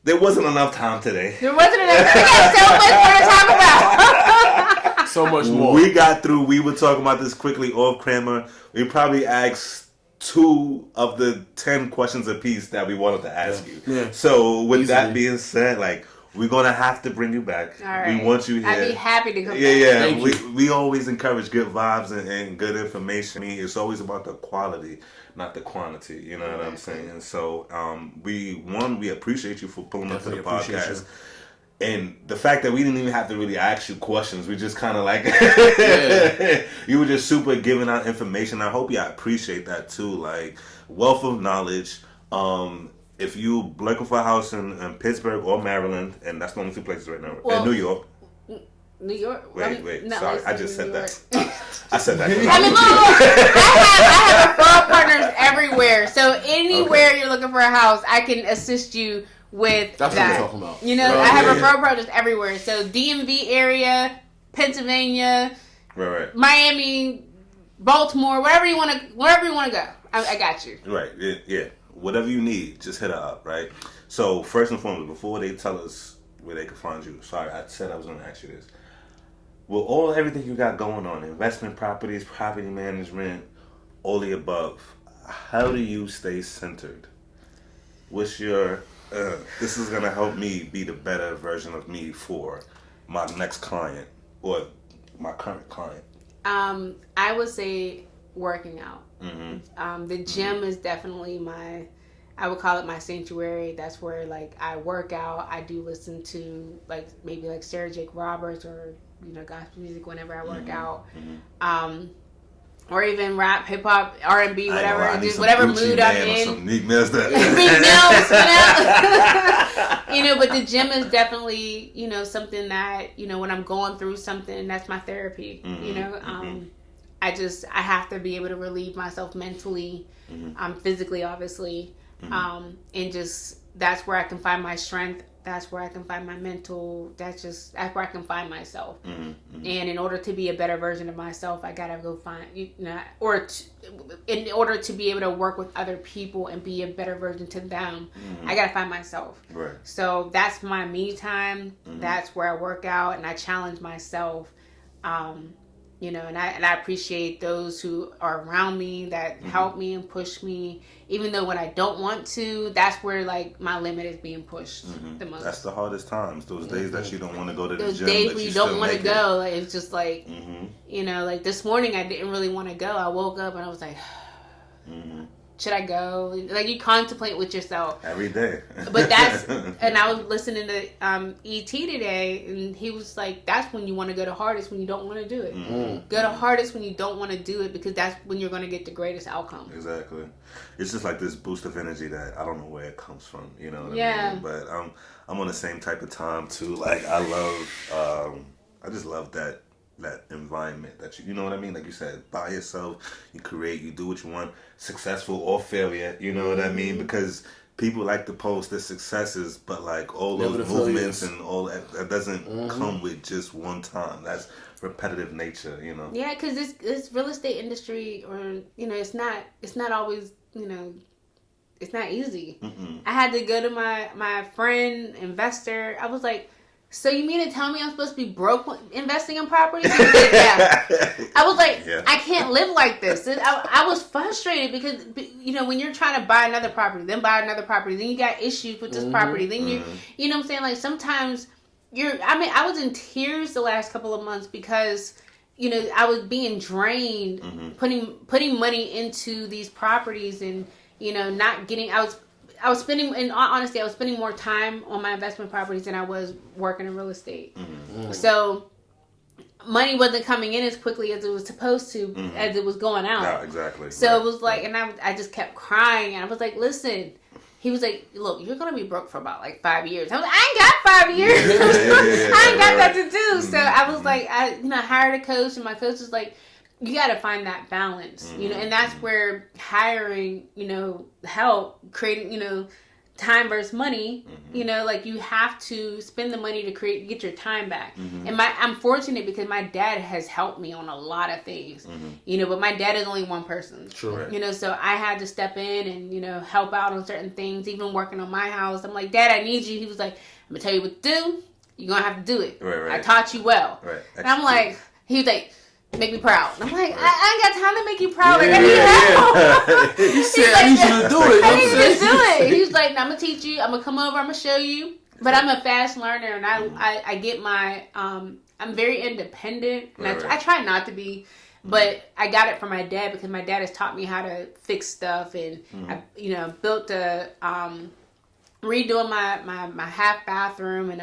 There wasn't enough time today. There wasn't enough. We got so much more to talk about. So much more. We got through. We were talking about this quickly off camera. We probably asked 2 of the 10 questions apiece that we wanted to ask you. Yeah. So with that being said, we're gonna have to bring you back. All right. We want you here. I'd be happy to come back. Yeah. We always encourage good vibes and good information. I mean, it's always about the quality, not the quantity. You know what I'm saying? So, we appreciate you for pulling up to the podcast. And the fact that we didn't even have to really ask you questions, we just kind of you were just super giving out information. I hope y'all appreciate that too. Wealth of knowledge. If you looking for a house in Pittsburgh or Maryland, and that's the only 2 places right now, and New York. New York? Wait. Sorry, I just said that. I said that. I mean, look. I have referral partners everywhere. So anywhere you're looking for a house, I can assist you with That's that. what I'm talking about. I have referral partners everywhere. So DMV area, Pennsylvania, right. Miami, Baltimore, wherever you want to go. I got you. Right. Yeah. Whatever you need, just hit her up. Right. So first and foremost, before they tell us where they can find you, sorry, I said I was going to ask you this. Well, everything you got going on, investment properties, property management, all the above, how do you stay centered? What's your, this is going to help me be the better version of me for my next client or my current client? I would say working out. The gym is definitely I would call it my sanctuary. That's where like I work out. I do listen to like maybe like Sarah Jake Roberts or gospel music whenever I work out. Or even rap, hip hop, R&B, whatever, just whatever mood I'm in. Some Meek Mills, But the gym is definitely, something that, when I'm going through something, that's my therapy. I have to be able to relieve myself mentally, physically, obviously, and just that's where I can find my strength. That's where I can find my mental. That's where I can find myself. And in order to be a better version of myself, I gotta go find, in order to be able to work with other people and be a better version to them, I gotta find myself. Right. So that's my me time. That's where I work out and I challenge myself. And I appreciate those who are around me that help me and push me. Even though when I don't want to, that's where like my limit is being pushed the most. That's the hardest times. Those days that you don't want to go to the those gym. Those days that where you don't want to go. Like, it's just like, like this morning I didn't really want to go. I woke up and I was like, should I go? Like you contemplate with yourself every day. But and I was listening to ET today, and he was like, "That's when you want to go to hardest when you don't want to do it. Go to hardest when you don't want to do it because that's when you're going to get the greatest outcome." Exactly. It's just like this boost of energy that I don't know where it comes from. You know what I mean? But I'm on the same type of time too. Like I just love that environment that you know what I mean, like you said, by yourself, you create, you do what you want, successful or failure, you know what I mean, because people like to post their successes, but like all those movements and all that doesn't come with just one time. That's repetitive nature, yeah, because this real estate industry, or it's not always, it's not easy. I had to go to my friend investor. I was like, so you mean to tell me I'm supposed to be broke investing in property? Like, yeah. I was like, I can't live like this. I was frustrated because, when you're trying to buy another property, then buy another property, then you got issues with this property, then you know what I'm saying? Like sometimes I was in tears the last couple of months because, I was being drained, putting money into these properties and, not getting, I was spending, in all honesty, I was spending more time on my investment properties than I was working in real estate. So money wasn't coming in as quickly as it was supposed to, as it was going out. Yeah, exactly. So it was like, and I just kept crying, and I was like, listen. He was like, look, you're going to be broke for about like 5 years. I was like, I ain't got 5 years. I ain't got that to do. So I was like, I hired a coach, and my coach was like, you got to find that balance, and that's where hiring, help, creating, time versus money, like you have to spend the money to get your time back. And I'm fortunate because my dad has helped me on a lot of things, but my dad is only one person, so I had to step in and, help out on certain things, even working on my house. I'm like, Dad, I need you. He was like, I'm gonna tell you what to do. You're going to have to do it. Right. I taught you well. Right. And I'm like, he was like, make me proud. And I'm like, I ain't got time to make you proud. Like, I need help. He said, I need you to do it. I need you to do it. He was like, I'm going to teach you. I'm going to come over. I'm going to show you. But I'm a fast learner. And I get my, I'm very independent. And I try not to be. But I got it from my dad because my dad has taught me how to fix stuff. And, I, built a, redoing my half bathroom. And,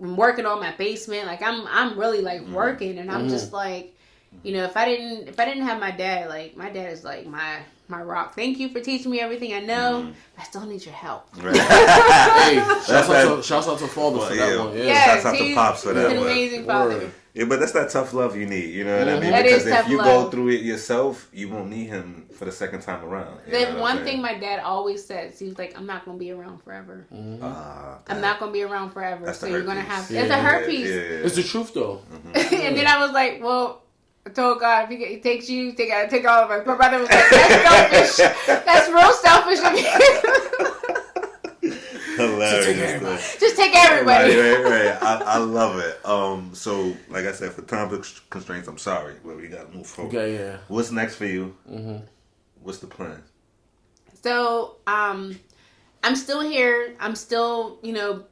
I'm working on my basement. Like I'm really like working, and I'm just like, if I didn't have my dad, like my dad is like my rock. Thank you for teaching me everything I know. I still need your help. Right. Hey, shouts out to father for that one. Yeah, shouts out to pops for that one. He's an amazing father. Yeah, but that's that tough love you need. You know what I mean? That because is tough if you love. go through it yourself, you won't need him for the second time around. There's one thing my dad always says. He was like, "I'm not gonna be around forever. I'm not gonna be around forever. So you're gonna have." It's a hurt piece. It's the truth though. And then I was like, "Well, I told God, if he takes you, take all of us. My brother was like, that's selfish. That's real selfish of you. Hilarious. Just take everybody. Right. I love it. So, like I said, for time constraints, I'm sorry, but we got to move forward. Okay, yeah. What's next for you? Mm-hmm. What's the plan? So, I'm still here. I'm still,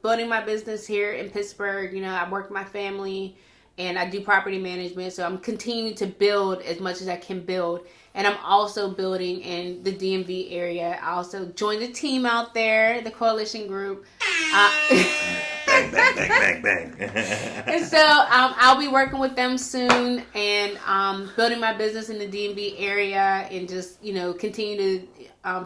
building my business here in Pittsburgh. I work with my family and I do property management. So I'm continuing to build as much as I can build. And I'm also building in the DMV area. I also joined the team out there, the coalition group. Bang, bang, bang, bang, bang. And so I'll be working with them soon and building my business in the DMV area and just, continue to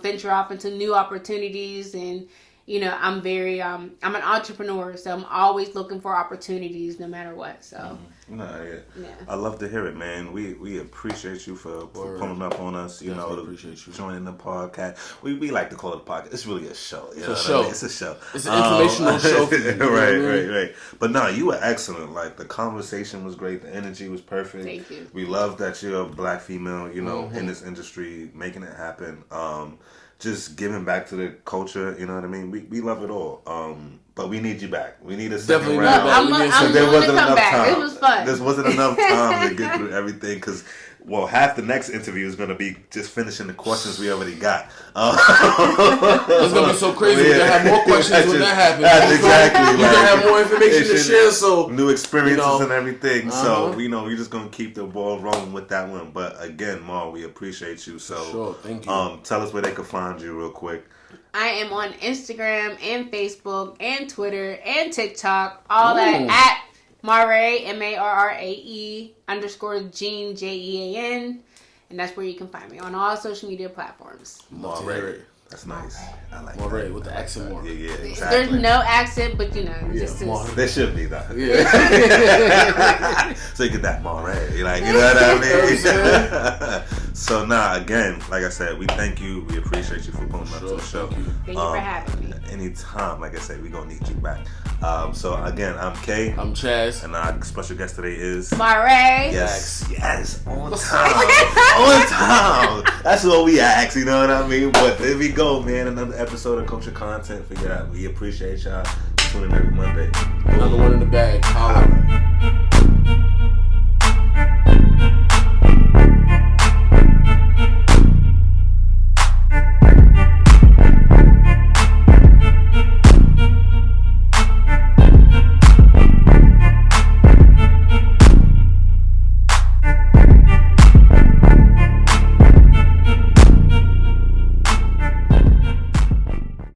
venture off into new opportunities. And, I'm an entrepreneur, so I'm always looking for opportunities no matter what. So, yeah. I love to hear it, man. We appreciate you for pulling up on us, appreciate you joining the podcast. We like to call it a podcast. It's really a show. It's a show. It's a show. It's an informational show. For you, right. But no, you were excellent. Like, the conversation was great. The energy was perfect. Thank you. We love that you're a black female, in this industry, making it happen. Just giving back to the culture, you know what I mean? We love it all. But we need you back. We need a second round. I'm willing to come back. It was fun. There wasn't enough time to get through everything because, half the next interview is going to be just finishing the questions we already got. It's going to be so crazy. We're going to have more questions when that happens. That's exactly. You're going to have more information to share. So new experiences and everything. So, we're just going to keep the ball rolling with that one. But again, Mar, we appreciate you. So, sure, thank you. Tell us where they can find you real quick. I am on Instagram and Facebook and Twitter and TikTok. All that at Marrae, MARRAE _Jean, JEAN. And that's where you can find me on all social media platforms. Marrae. That's nice. I like Marrae with the accent more. Yeah, exactly. There's no accent, but just there should be though. Yeah. So you get that Marrae, like, you know what I mean? So again, like I said, we thank you. We appreciate you for pulling up to the show. Thank you for having me. Anytime, like I said, we're gonna need you back. So again, I'm Kay. I'm Chaz. And our special guest today is Marrae. Yes, on time. That's what we ask, you know what I mean? But there we go, man. Another episode of Culture Content. We appreciate y'all tuning in every Monday. Another one in the bag.